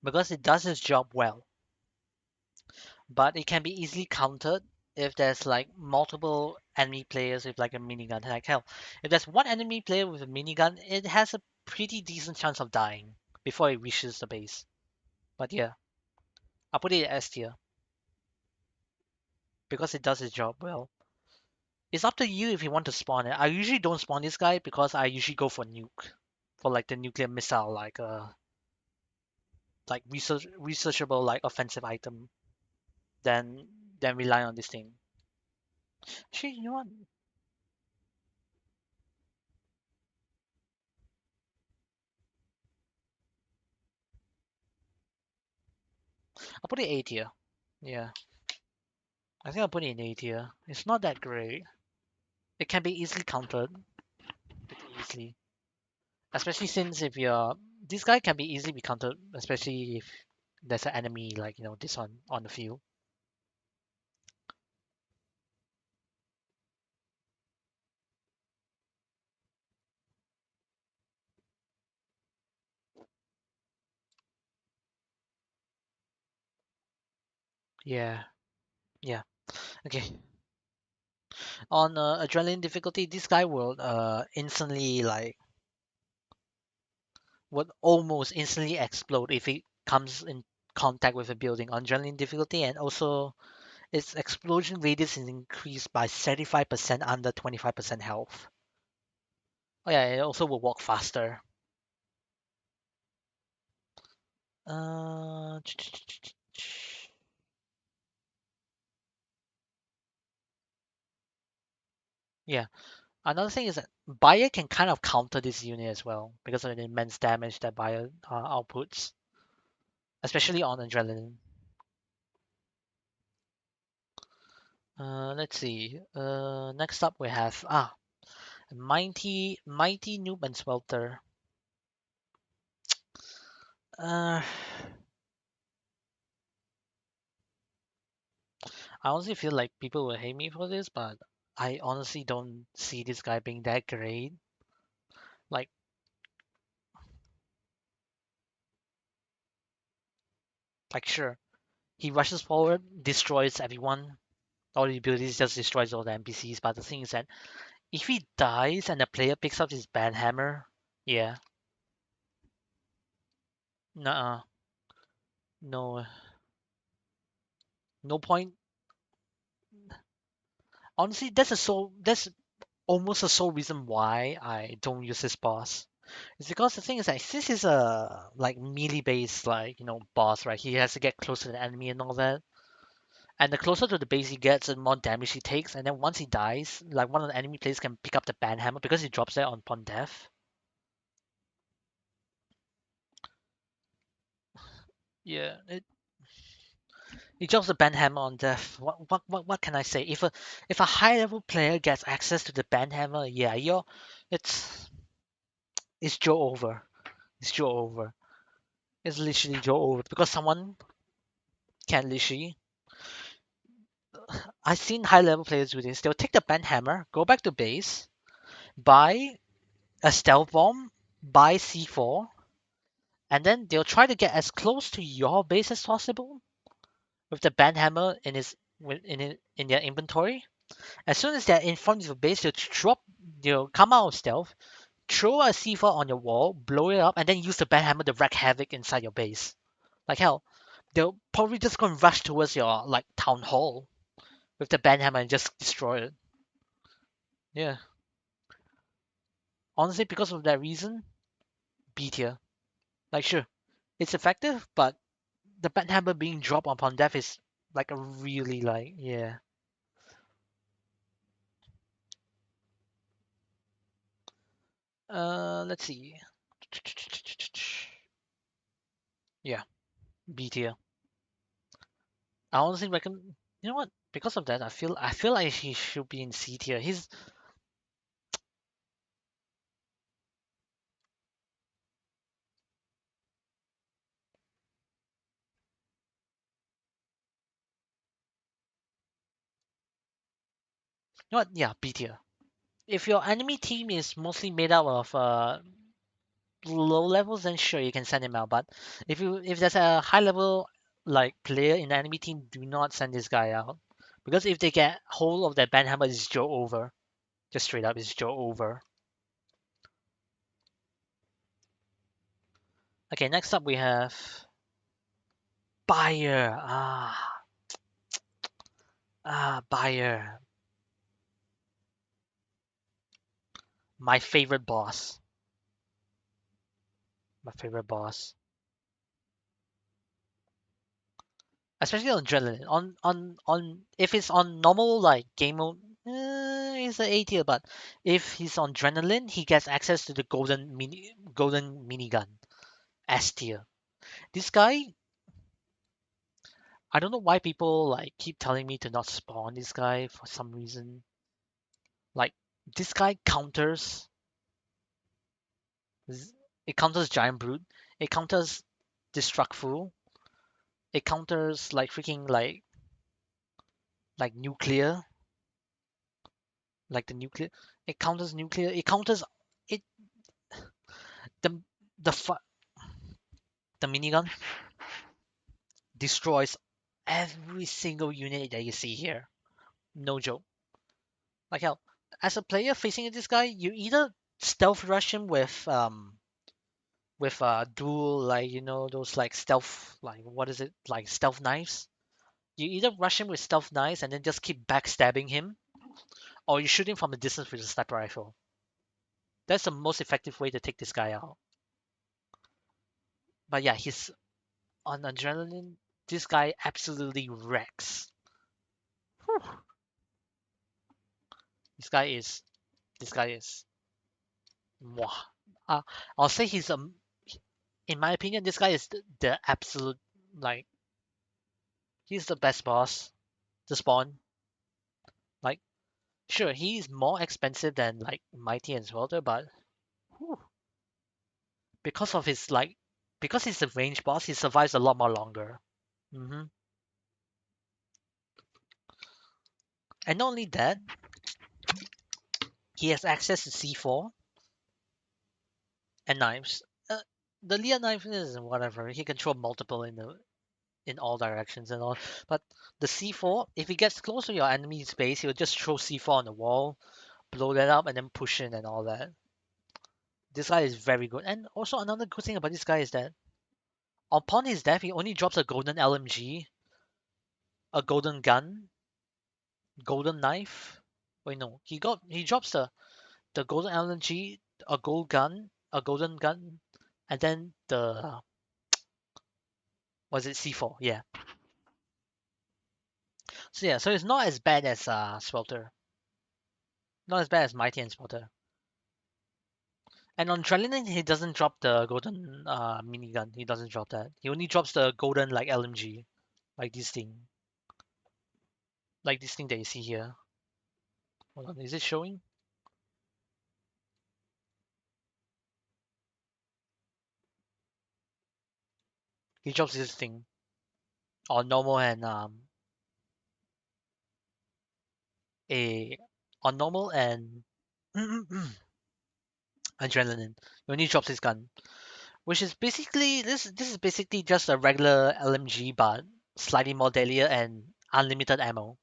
because it does its job well, but it can be easily countered if there's like multiple enemy players with like a minigun. Like hell, if there's one enemy player with a minigun, it has a pretty decent chance of dying before it reaches the base. But yeah, I'll put it in S tier because it does its job well. It's up to you if you want to spawn it. I usually don't spawn this guy because I usually go for nuke, for like the nuclear missile, like researchable like offensive item. Then rely on this thing. Actually, you know what? I'll put it A tier. Yeah, I think I'll put it in A tier. It's not that great. It can be easily countered, pretty easily. Especially since if you're this guy can be easily be countered, especially if there's an enemy like this on the field. Yeah, yeah. Okay. On adrenaline difficulty, this guy will instantly like would almost instantly explode if it comes in contact with a building on adrenaline difficulty, and also its explosion radius is increased by 75% under 25% health. Oh yeah, it also will walk faster. Uh, yeah. Another thing is that Bayer can kind of counter this unit as well because of the immense damage that Bayer outputs, especially on adrenaline. Let's see. Next up we have Mighty Noob and Swelter. Uh, I honestly feel like people will hate me for this, but I honestly don't see this guy being that great. Like Like sure, he rushes forward, destroys everyone. All the abilities just destroys all the NPCs. But the thing is that if he dies and the player picks up his banhammer, yeah, nah, no, no point. Honestly, that's almost the sole reason why I don't use this boss. It's because the thing is that this is a like melee based boss, right? He has to get close to the enemy and all that. And the closer to the base he gets, the more damage he takes. And then once he dies, like one of the enemy players can pick up the banhammer because he drops it upon death. Yeah, he drops the banhammer on death. What can I say? If a high level player gets access to the banhammer, yeah, it's it's Joe over. It's Joe over. It's literally Joe over because someone can literally. I've seen high level players do this. They'll take the banhammer, go back to base, buy a stealth bomb, buy C4, and then they'll try to get as close to your base as possible with the banhammer in their inventory. As soon as they're in front of your base, they'll come out of stealth, throw a C4 on your wall, blow it up, and then use the banhammer to wreak havoc inside your base. Like hell, they'll probably just go and rush towards your like town hall with the banhammer and just destroy it. Yeah, honestly, because of that reason, B tier. Like sure, it's effective, but the banhammer being dropped upon death is like a really like yeah. Let's see. Yeah, B tier. I honestly reckon. You know what? Because of that, I feel like he should be in C tier. You know what? Yeah, B tier. If your enemy team is mostly made up of low levels, then sure you can send him out. But if there's a high level like player in the enemy team, do not send this guy out because if they get hold of that banhammer, it's Joe over. Just straight up, it's Joe over. Okay, next up we have Buyer. Buyer. My favorite boss. My favorite boss. Especially on Adrenaline. On if it's on normal like game mode, he's an A tier. But if he's on Adrenaline, he gets access to the golden minigun. S tier. This guy, I don't know why people like keep telling me to not spawn this guy for some reason. Like this guy it counters Giant Brute. It counters Destructful. It counters like freaking like nuclear, like the nuclear. It counters nuclear. It counters it the the the minigun destroys every single unit that you see here. No joke. Like hell, as a player facing this guy, you either stealth rush him with dual like those like stealth like what is it like stealth knives. You either rush him with stealth knives and then just keep backstabbing him, or you shoot him from a distance with a sniper rifle. That's the most effective way to take this guy out. But yeah, he's on adrenaline. This guy absolutely wrecks. Whew. This guy is. This guy is. Mwah. Uh, I'll say in my opinion, this guy is the absolute like. He's the best boss to spawn. Like, sure, he's more expensive than like Mighty and Swelter, but whew, because of his like, because he's a range boss, he survives a lot more longer. hmm And not only that, he has access to C4 and knives. The Leon knife is whatever. He can throw multiple in in all directions and all. But the C4, if he gets close to your enemy's base, he'll just throw C4 on the wall, blow that up, and then push in and all that. This guy is very good. And also another good thing about this guy is that upon his death, he only drops a golden LMG, a golden gun, golden knife. Wait, no, he drops the golden LMG, a golden gun, and then the was it C4? Yeah. So yeah, so it's not as bad as Swelter. Not as bad as Mighty and Swelter. And on Adrenaline, he doesn't drop the golden minigun. He doesn't drop that. He only drops the golden like LMG, like this thing, like this thing that you see here. Hold on, is it showing? He drops this thing on normal and a on normal and Adrenaline. He only drops his gun, which is basically this is basically just a regular LMG but slightly more deadlier and unlimited ammo.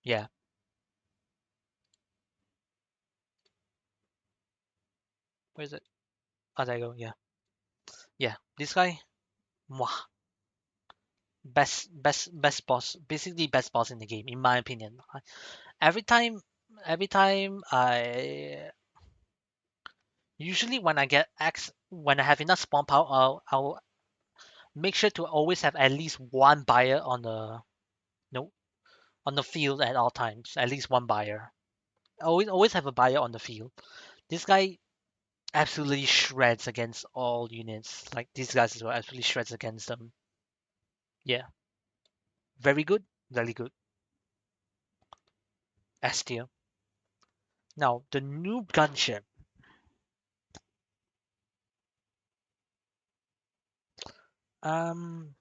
Yeah, where is it? Oh, there you go. Yeah, yeah. This guy, mwah, best boss. Basically, best boss in the game, in my opinion. Every time, every time I usually when I get X, when I have enough spawn power, I'll make sure to always have at least one buyer on the no on the field at all times. At least one buyer. Always have a buyer on the field. This guy absolutely shreds against all units. Like these guys as well, absolutely shreds against them. Yeah, very good, very good. S tier. Now the noob gunship. Um,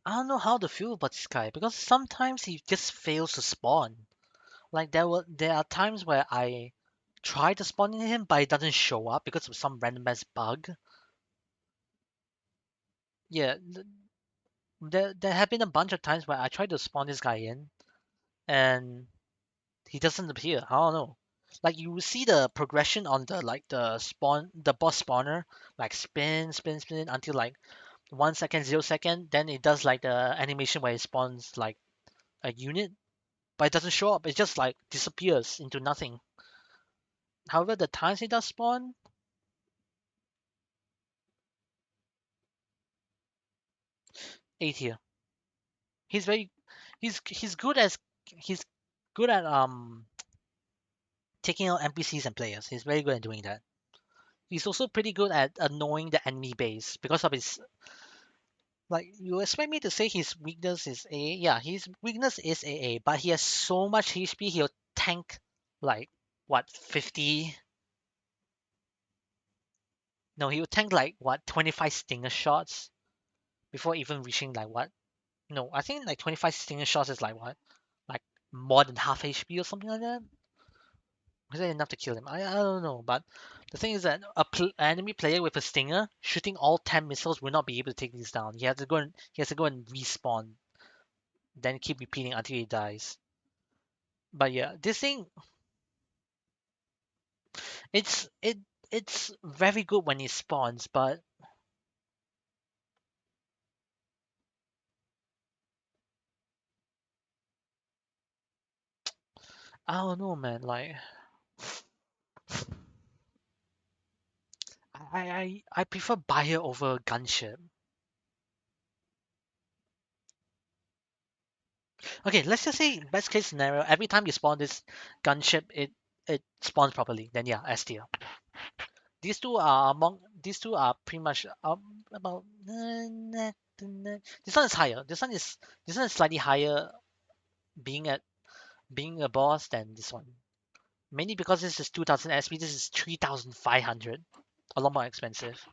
I don't know how to feel about this guy because sometimes he just fails to spawn. Like there are times where I try to spawn in him, but it doesn't show up because of some random ass bug. Yeah, there have been a bunch of times where I try to spawn this guy in, and he doesn't appear. I don't know. Like you will see the progression on the boss spawner, like spin until like 1 second, 0 second. Then it does like the animation where it spawns like a unit, but it doesn't show up. It just like disappears into nothing. However, the times it does spawn, A tier. He's very, he's good as he's good at taking out NPCs and players. He's very good at doing that. He's also pretty good at annoying the enemy base because of his like you expect me to say his weakness is AA. Yeah, his weakness is AA, but he has so much HP he'll tank like what 50. No, he'll tank like what 25 stinger shots before even reaching like what? No, I think like 25 stinger shots is like what? Like more than half HP or something like that. Was that enough to kill him? I don't know, but the thing is that enemy player with a stinger shooting all 10 missiles will not be able to take these down. He has to go and respawn, then keep repeating until he dies. But yeah, this thing it's it it's very good when it spawns, but I don't know, man. Like I prefer buyer over gunship. Okay, let's just say best case scenario, every time you spawn this gunship, it spawns properly. Then yeah, S tier. These two are pretty much about this one is higher. This one is slightly higher being at being a boss than this one. Mainly because this is 2000 SP, this is 3500. A lot more expensive.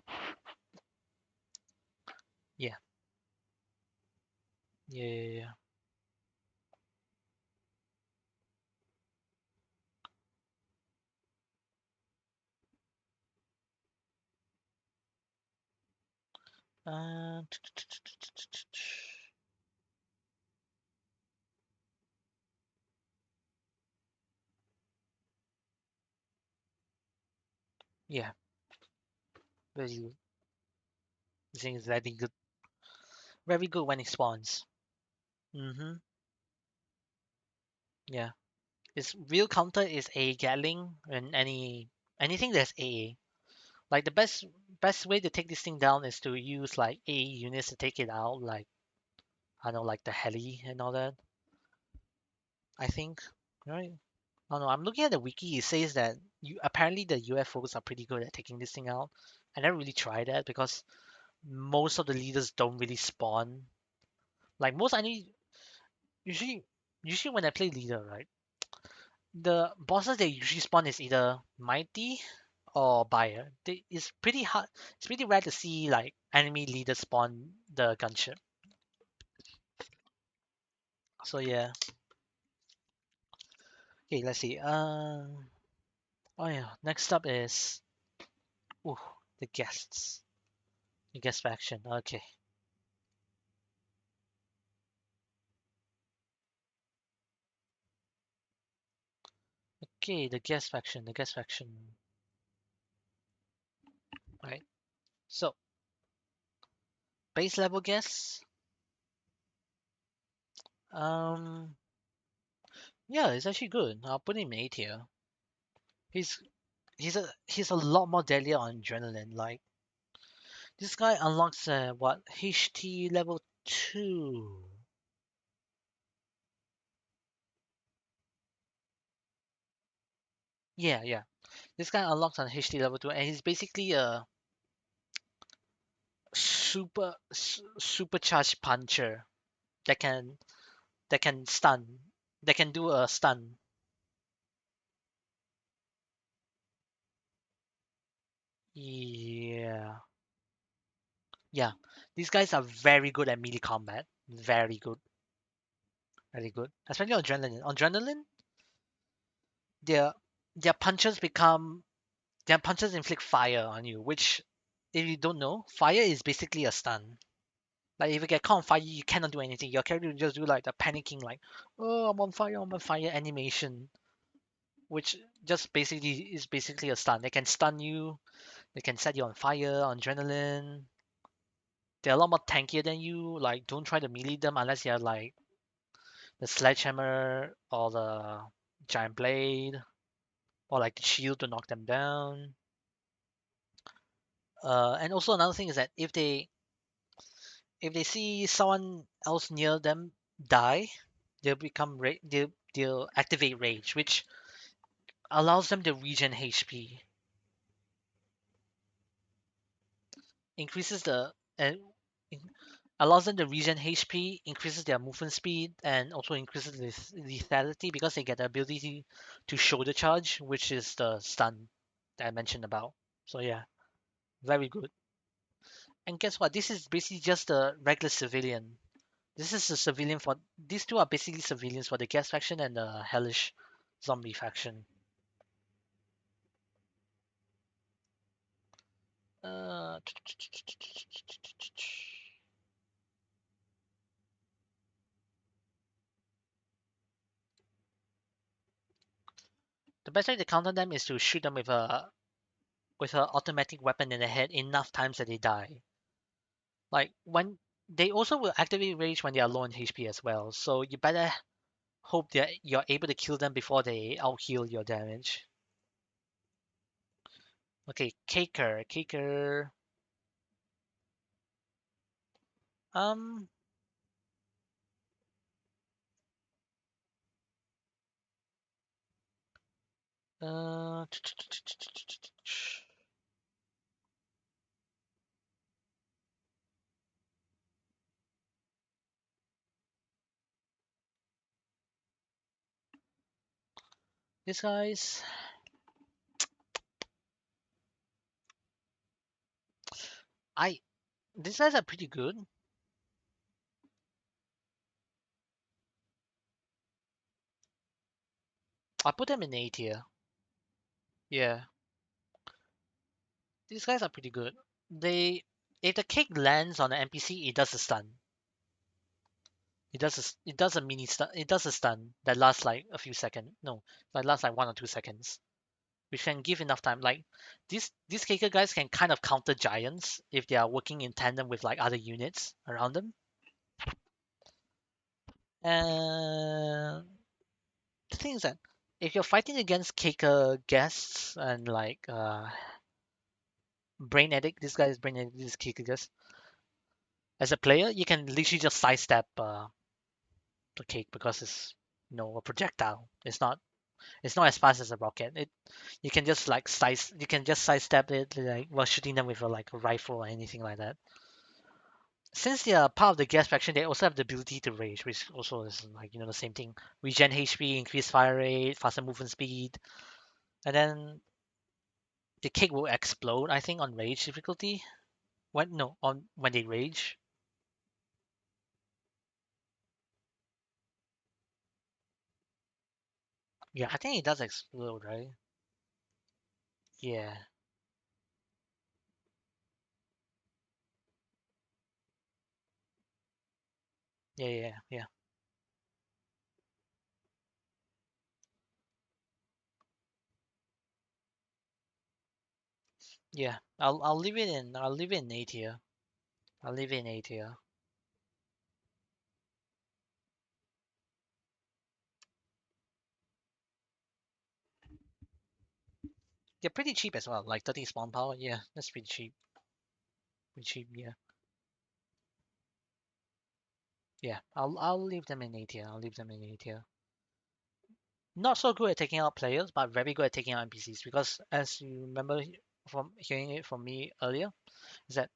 Yeah. Yeah. Uh, yeah, very this thing is very good when it spawns. Mm-hmm. Yeah, its real counter is a Gatling and anything that's AA. Like the best way to take this thing down is to use like AA units to take it out, like I don't know, like the heli and all that. I think, right? I don't know. I'm looking at the wiki. It says that apparently the UFOs are pretty good at taking this thing out. I never really tried that because most of the leaders don't really spawn. Like most I need usually usually when I play leader, right? The bosses they usually spawn is either mighty or buyer. It's pretty hard. It's pretty rare to see like enemy leader spawn the gunship. So yeah. Okay, let's see. Oh yeah. Next up is ooh, the guests. The guest faction. Okay. Okay, the guest faction. The guest faction. Right. So base level guests. Um. Yeah, it's actually good. I'll put him 8 here. He's he's a lot more deadly on adrenaline. Like this guy unlocks what HT level 2. Yeah, yeah. This guy unlocks on HT level 2, and he's basically a supercharged puncher that can that can stun, that can do a stun. Yeah, yeah. These guys are very good at melee combat. Very good, very good. Especially on adrenaline. On adrenaline, their their punches become their punches inflict fire on you, which if you don't know, fire is basically a stun. Like if you get caught on fire, you cannot do anything. Your character will just do like the panicking, like, "Oh, I'm on fire" animation, which just basically is basically a stun. They can stun you, they can set you on fire, on adrenaline. They're a lot more tankier than you. Like, don't try to melee them unless you have like the sledgehammer or the giant blade or like the shield to knock them down. And also another thing is that if they see someone else near them die, they'll activate rage, which allows them to regen HP, increases the in- allows them to regen HP, increases their movement speed, and also increases lethality because they get the ability to shoulder charge, which is the stun that I mentioned about. So yeah, very good. And guess what? This is basically just a regular civilian. This is a civilian for these two are basically civilians for the gas faction and the hellish zombie faction. Uh, the best way to counter them is to shoot them with a automatic weapon in the head enough times that they die. Like when they also will activate rage when they are low on HP as well. So you better hope that you're able to kill them before they out heal your damage. Okay, Caker. Um, uh, these guys, I these guys are pretty good. I put them in A tier. Yeah, these guys are pretty good. They If the cake lands on an NPC, it does a stun. It does a mini stun. It does a stun that lasts like a few seconds. No, like lasts like 1 or 2 seconds, which can give enough time. Like these caker guys can kind of counter giants if they are working in tandem with like other units around them. And the thing is that if you're fighting against caker guests and like brain addict, this guy is brain addict, this caker guest. As a player, you can literally just sidestep the cake because it's a projectile. It's not as fast as a rocket. You can just like sidestep it like while shooting them with a rifle or anything like that. Since they are part of the gas faction, they also have the ability to rage, which also is like the same thing. Regen HP, increase fire rate, faster movement speed, and then the cake will explode. I think on rage difficulty. When they rage. Yeah, I think it does explode, right? Yeah, yeah. Yeah, I'll leave it in A tier. I'll leave it in A tier. They're pretty cheap as well, like 30 spawn power. Yeah, that's pretty cheap. Pretty cheap, yeah. Yeah, I'll leave them in A tier. I'll leave them in A tier. Not so good at taking out players, but very good at taking out NPCs because as you remember from hearing it from me earlier, is that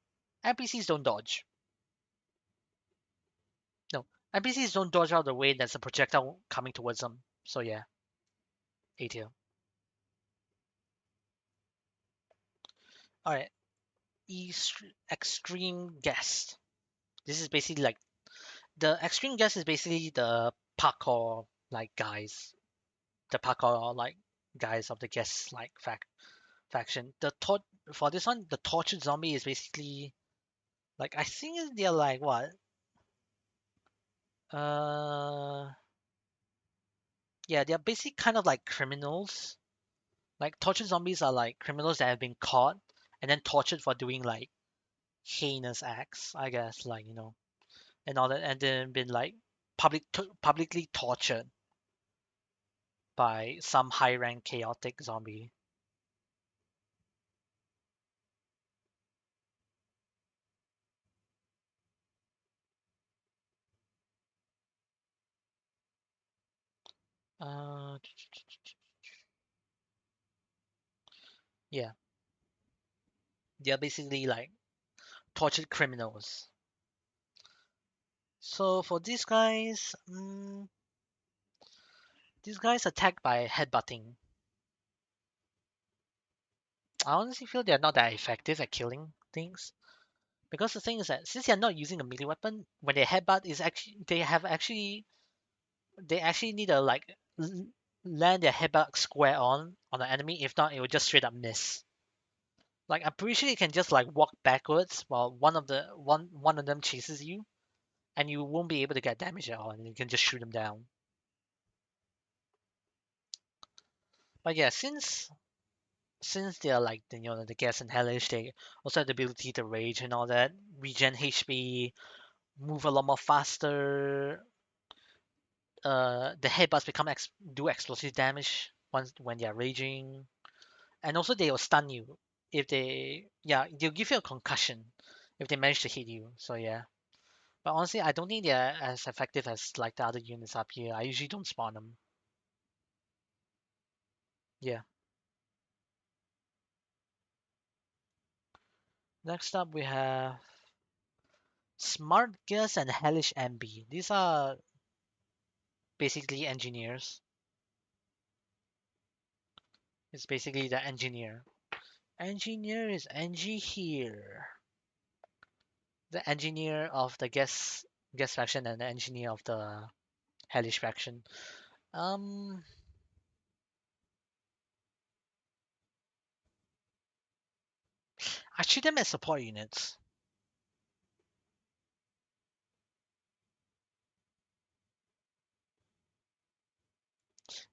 NPCs don't dodge. No, NPCs don't dodge out of the way there's a projectile coming towards them. So yeah, A tier. Alright, extreme guest. This is basically like the extreme guest is basically the parkour like guys, the parkour like guys of the guest like faction. For this one, the tortured zombie is basically like I think they're like what? Uh, yeah, they're basically kind of like criminals. Like tortured zombies are like criminals that have been caught and then tortured for doing like heinous acts, I guess, like and all that, and then been like publicly tortured by some high rank chaotic zombie. Uh, yeah, they're basically like tortured criminals. So for these guys attacked by headbutting. I honestly feel they're not that effective at killing things because the thing is that since they're not using a melee weapon, when they headbutt is actually they actually need to like land their headbutt square on the enemy. If not, it will just straight up miss. Like I'm pretty sure you can just like walk backwards while one of them chases you, and you won't be able to get damage at all, and you can just shoot them down. But yeah, since they are like the gas and hellish, they also have the ability to rage and all that, regen HP, move a lot more faster. The headbutts do explosive damage once when they are raging, and also they will stun you if they'll give you a concussion if they manage to hit you. So yeah, but honestly, I don't think they're as effective as like the other units up here. I usually don't spawn them. Yeah. Next up we have Smart Gus and Hellish MB. These are basically engineers. It's basically the engineer. Engineer is NG here. The engineer of the guest faction and the engineer of the hellish faction. Um, I treat them as support units.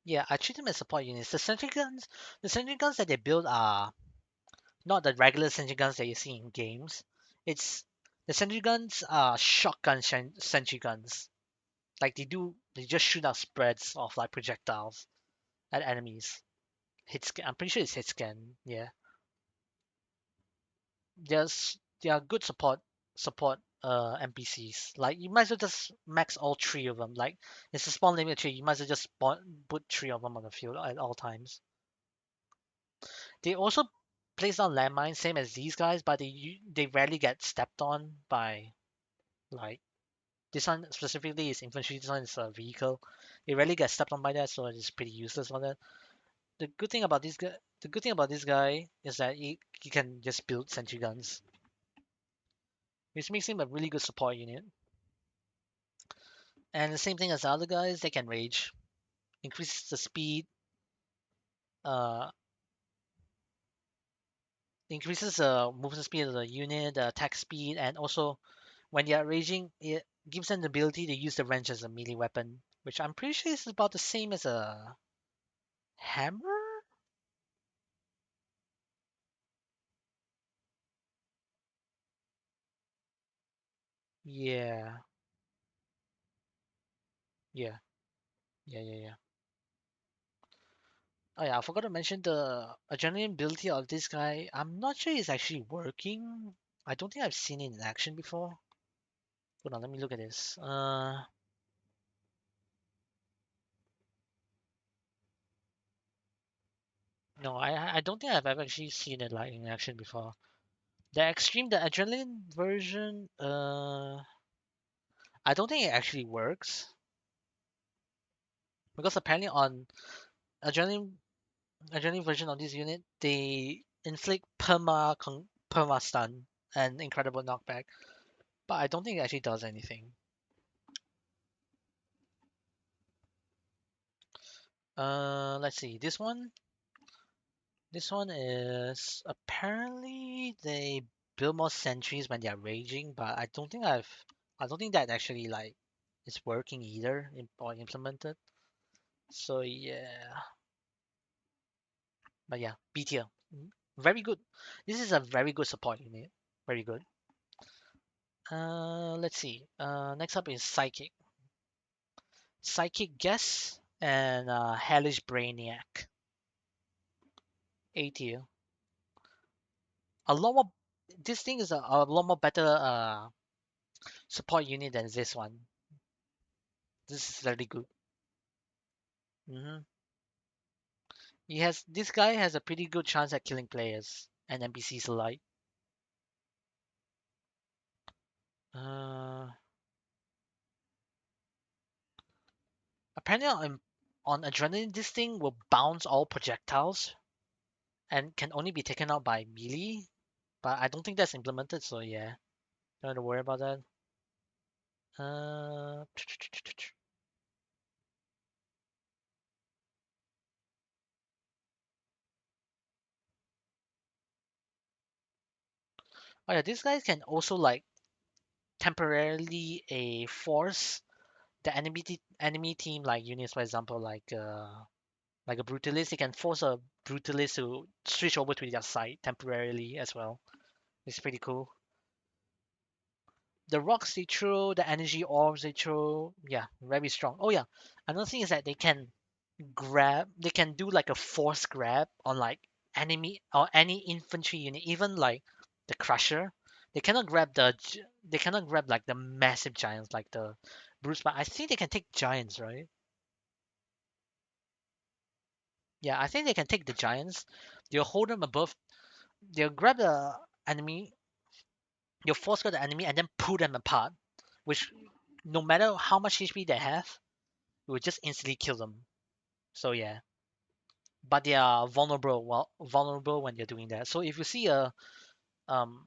Yeah, I treat them as support units. The sentry guns that they build are not the regular sentry guns that you see in games. It's the sentry guns are shotgun sentry guns. Like they just shoot out spreads of like projectiles at enemies. Hit scan. I'm pretty sure it's hit scan. Yeah, they are good support NPCs. Like you might as well just max all three of them. Like it's a spawn limit tree. You might as well just put three of them on the field at all times. They also place down landmines, same as these guys, but they rarely get stepped on by like this one specifically is infantry. This one is a vehicle. They rarely get stepped on by that, so it's pretty useless for that. The good thing about this guy is that he can just build sentry guns, which makes him a really good support unit. And the same thing as the other guys, they can rage, increases the speed, uh, increases the movement speed of the unit, the attack speed, and also when they are raging, it gives them the ability to use the wrench as a melee weapon, which I'm pretty sure is about the same as a hammer. Yeah, yeah, yeah. Oh yeah, I forgot to mention the adrenaline ability of this guy. I'm not sure it's actually working. I don't think I've seen it in action before. Hold on, let me look at this. No, I don't think I've ever actually seen it like in action before. The adrenaline version, I don't think it actually works because apparently on adrenaline adrenaline version of this unit, they inflict perma stun and incredible knockback, but I don't think it actually does anything. Let's see. This one is apparently they build more sentries when they are raging, but I don't think that actually like is working either or implemented. So yeah, but yeah, B tier, very good. This is a very good support unit. Very good. Let's see. Next up is Psychic Guess and Hellish Brainiac. A tier. A lot more. This thing is a lot more better support unit than this one. This is very good. hmm this guy has a pretty good chance at killing players and NPCs alike. Uh, apparently on adrenaline, this thing will bounce all projectiles and can only be taken out by melee. But I don't think that's implemented, so yeah, don't have to worry about that. Uh, oh yeah, these guys can also like temporarily a force the enemy team like units, for example, like a brutalist, they can force a brutalist to switch over to their side temporarily as well. It's pretty cool. The rocks they throw, the energy orbs they throw, yeah, very strong. Oh yeah, another thing is that they can do like a force grab on like enemy or any infantry unit, even like the crusher. They cannot grab like the massive giants like the brutes, but I think they can take giants, right? Yeah, I think they can take the giants. They'll hold them above. They'll grab the enemy. They'll force grab the enemy and then pull them apart. Which, no matter how much HP they have, it will just instantly kill them. So yeah, but they are vulnerable. Well, vulnerable when they're doing that. So if you see a um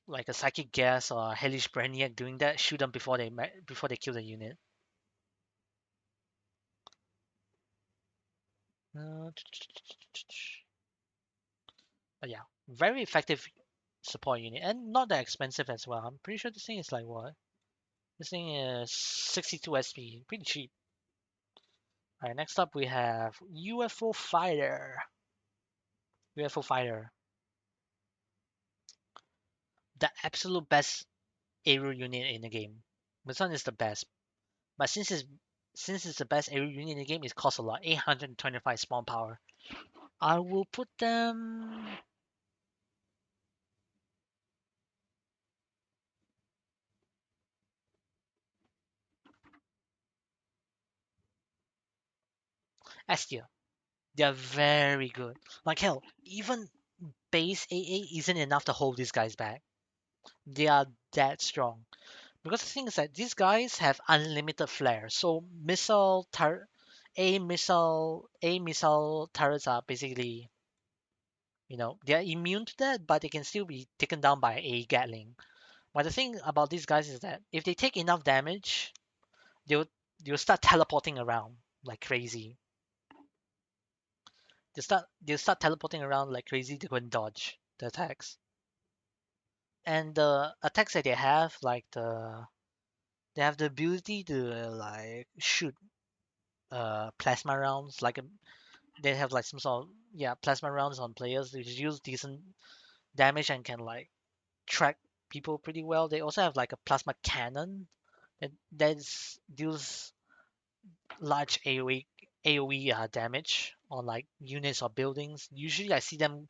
like a psychic gas or a hellish brainiac doing that, shoot them before they kill the unit. Uh, but yeah, very effective support unit and not that expensive as well. I'm pretty sure this thing is like what? This thing is 62 SP, pretty cheap. All right, next up we have UFO Fighter. UFO Fighter, the absolute best aerial unit in the game. This one is the best, but since it's the best aerial unit in the game, it costs a lot. 825 spawn power. I will put them S tier. They're very good. Like hell, even base AA isn't enough to hold these guys back. They are that strong. Because the thing is that these guys have unlimited flare. So A missile turrets are basically, they're immune to that, but they can still be taken down by a Gatling. But the thing about these guys is that if they take enough damage, they'll they'll start teleporting around like crazy. They'll start teleporting around like crazy to go and dodge the attacks. And the attacks that they have, like they have the ability to like shoot plasma rounds. They have like some sort of, yeah, plasma rounds on players which use decent damage and can like track people pretty well. They also have like a plasma cannon that deals large AoE damage on like units or buildings. Usually I see them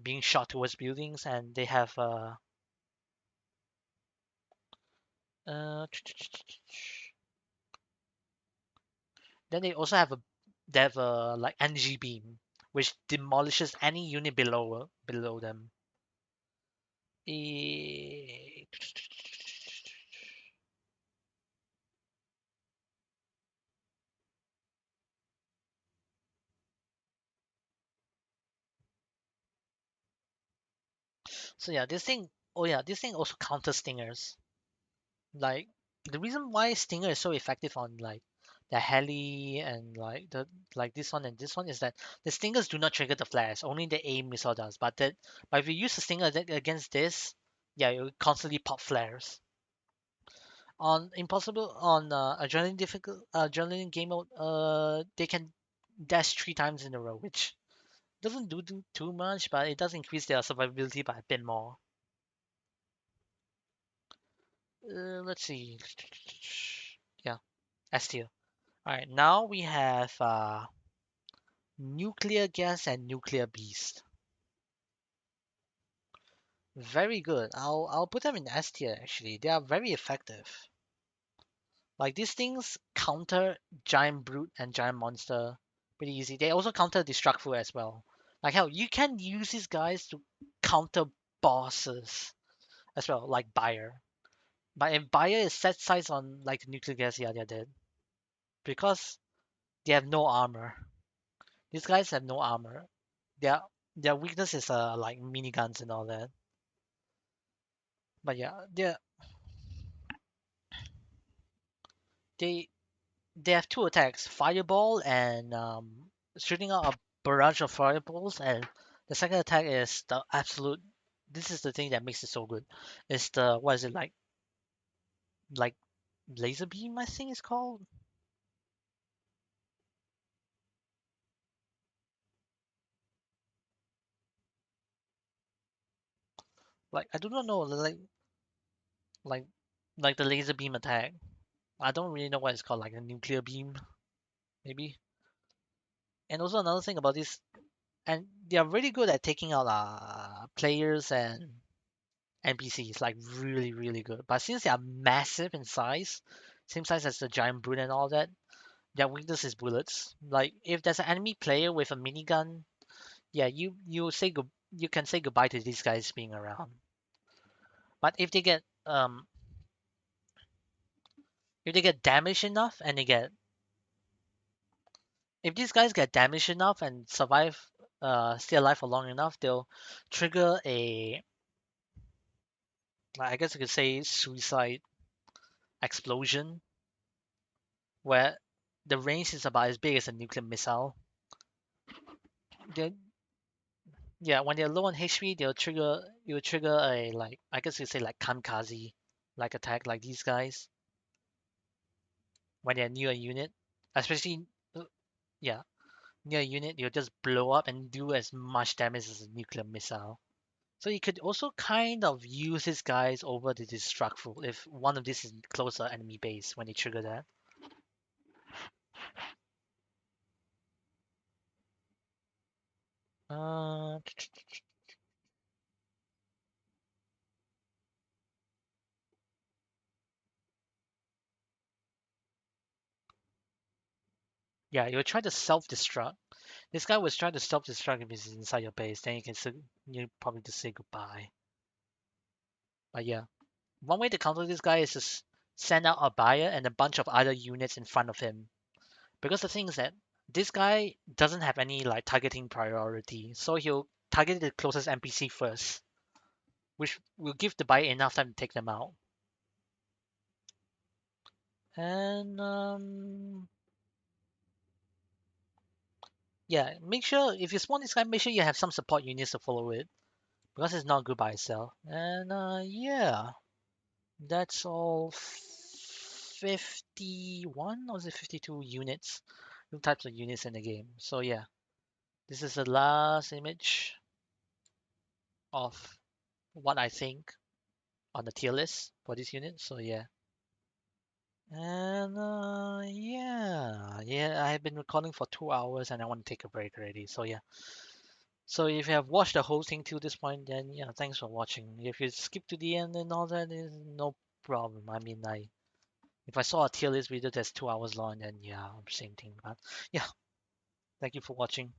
being shot towards buildings, and they have uh, then they have a like energy beam which demolishes any unit below them. Eh, So yeah, this thing also counters stingers. Like the reason why stinger is so effective on like the heli and like this one and this one is that the stingers do not trigger the flares, only the aim missile does. But if you use a stinger against this, yeah, you constantly pop flares. On impossible on adrenaline game mode, they can dash 3 times in a row, which doesn't do too much, but it does increase their survivability by a bit more. Let's see. Yeah, S tier. All right, now we have nuclear gas and nuclear beast. Very good. I'll put them in S tier actually. They are very effective. Like these things counter giant brute and giant monster pretty easy. They also counter destructful as well. Like hell, you can use these guys to counter bosses as well, like Buyer. But if Buyer is set size on like nuclear gas, yeah, they're dead because they have no armor. These guys have no armor. Their their weakness is like miniguns and all that. But yeah, they they have two attacks: fireball and shooting out a barrage of fireballs. And the second attack is the absolute. This is the thing that makes it so good. It's the what is it like laser beam? I think it's called. Like I do not know like like the laser beam attack. I don't really know what it's called. Like a nuclear beam maybe. And also another thing about this, and they are really good at taking out players and NPCs, like really, really good. But since they are massive in size, same size as the giant brute and all that, their weakness is bullets. Like if there's an enemy player with a minigun, yeah, you can say goodbye to these guys being around. But if they get damaged enough and they get if these guys get damaged enough and survive stay alive for long enough, they'll trigger a, I guess you could say, suicide explosion where the range is about as big as a nuclear missile. They, yeah, when they're low on HP, you'll trigger a, like, I guess you say, like kamikaze like attack like these guys when they're near a unit. Especially Yeah, near a unit, you'll just blow up and do as much damage as a nuclear missile. So you could also kind of use his guys over the destructful if one of these is closer enemy base when they trigger that. Uh, yeah, you'll try to self-destruct. This guy was trying to self-destruct if he's inside your base, then you probably just say goodbye. But yeah, one way to counter this guy is to send out a buyer and a bunch of other units in front of him. Because the thing is that this guy doesn't have any like targeting priority, so he'll target the closest NPC first, which will give the buyer enough time to take them out. And yeah, make sure if you spawn this guy, make sure you have some support units to follow it because it's not good by itself. And yeah, that's all 51 or is it 52 units, new types of units in the game. So yeah, this is the last image of what I think on the tier list for this unit. So yeah. And yeah, I've been recording for 2 hours and I want to take a break already. So yeah. So if you have watched the whole thing to this point, then yeah, thanks for watching. If you skip to the end and all that, is no problem. I mean, if I saw a tier list video that's 2 hours long, then yeah, same thing. But yeah, thank you for watching.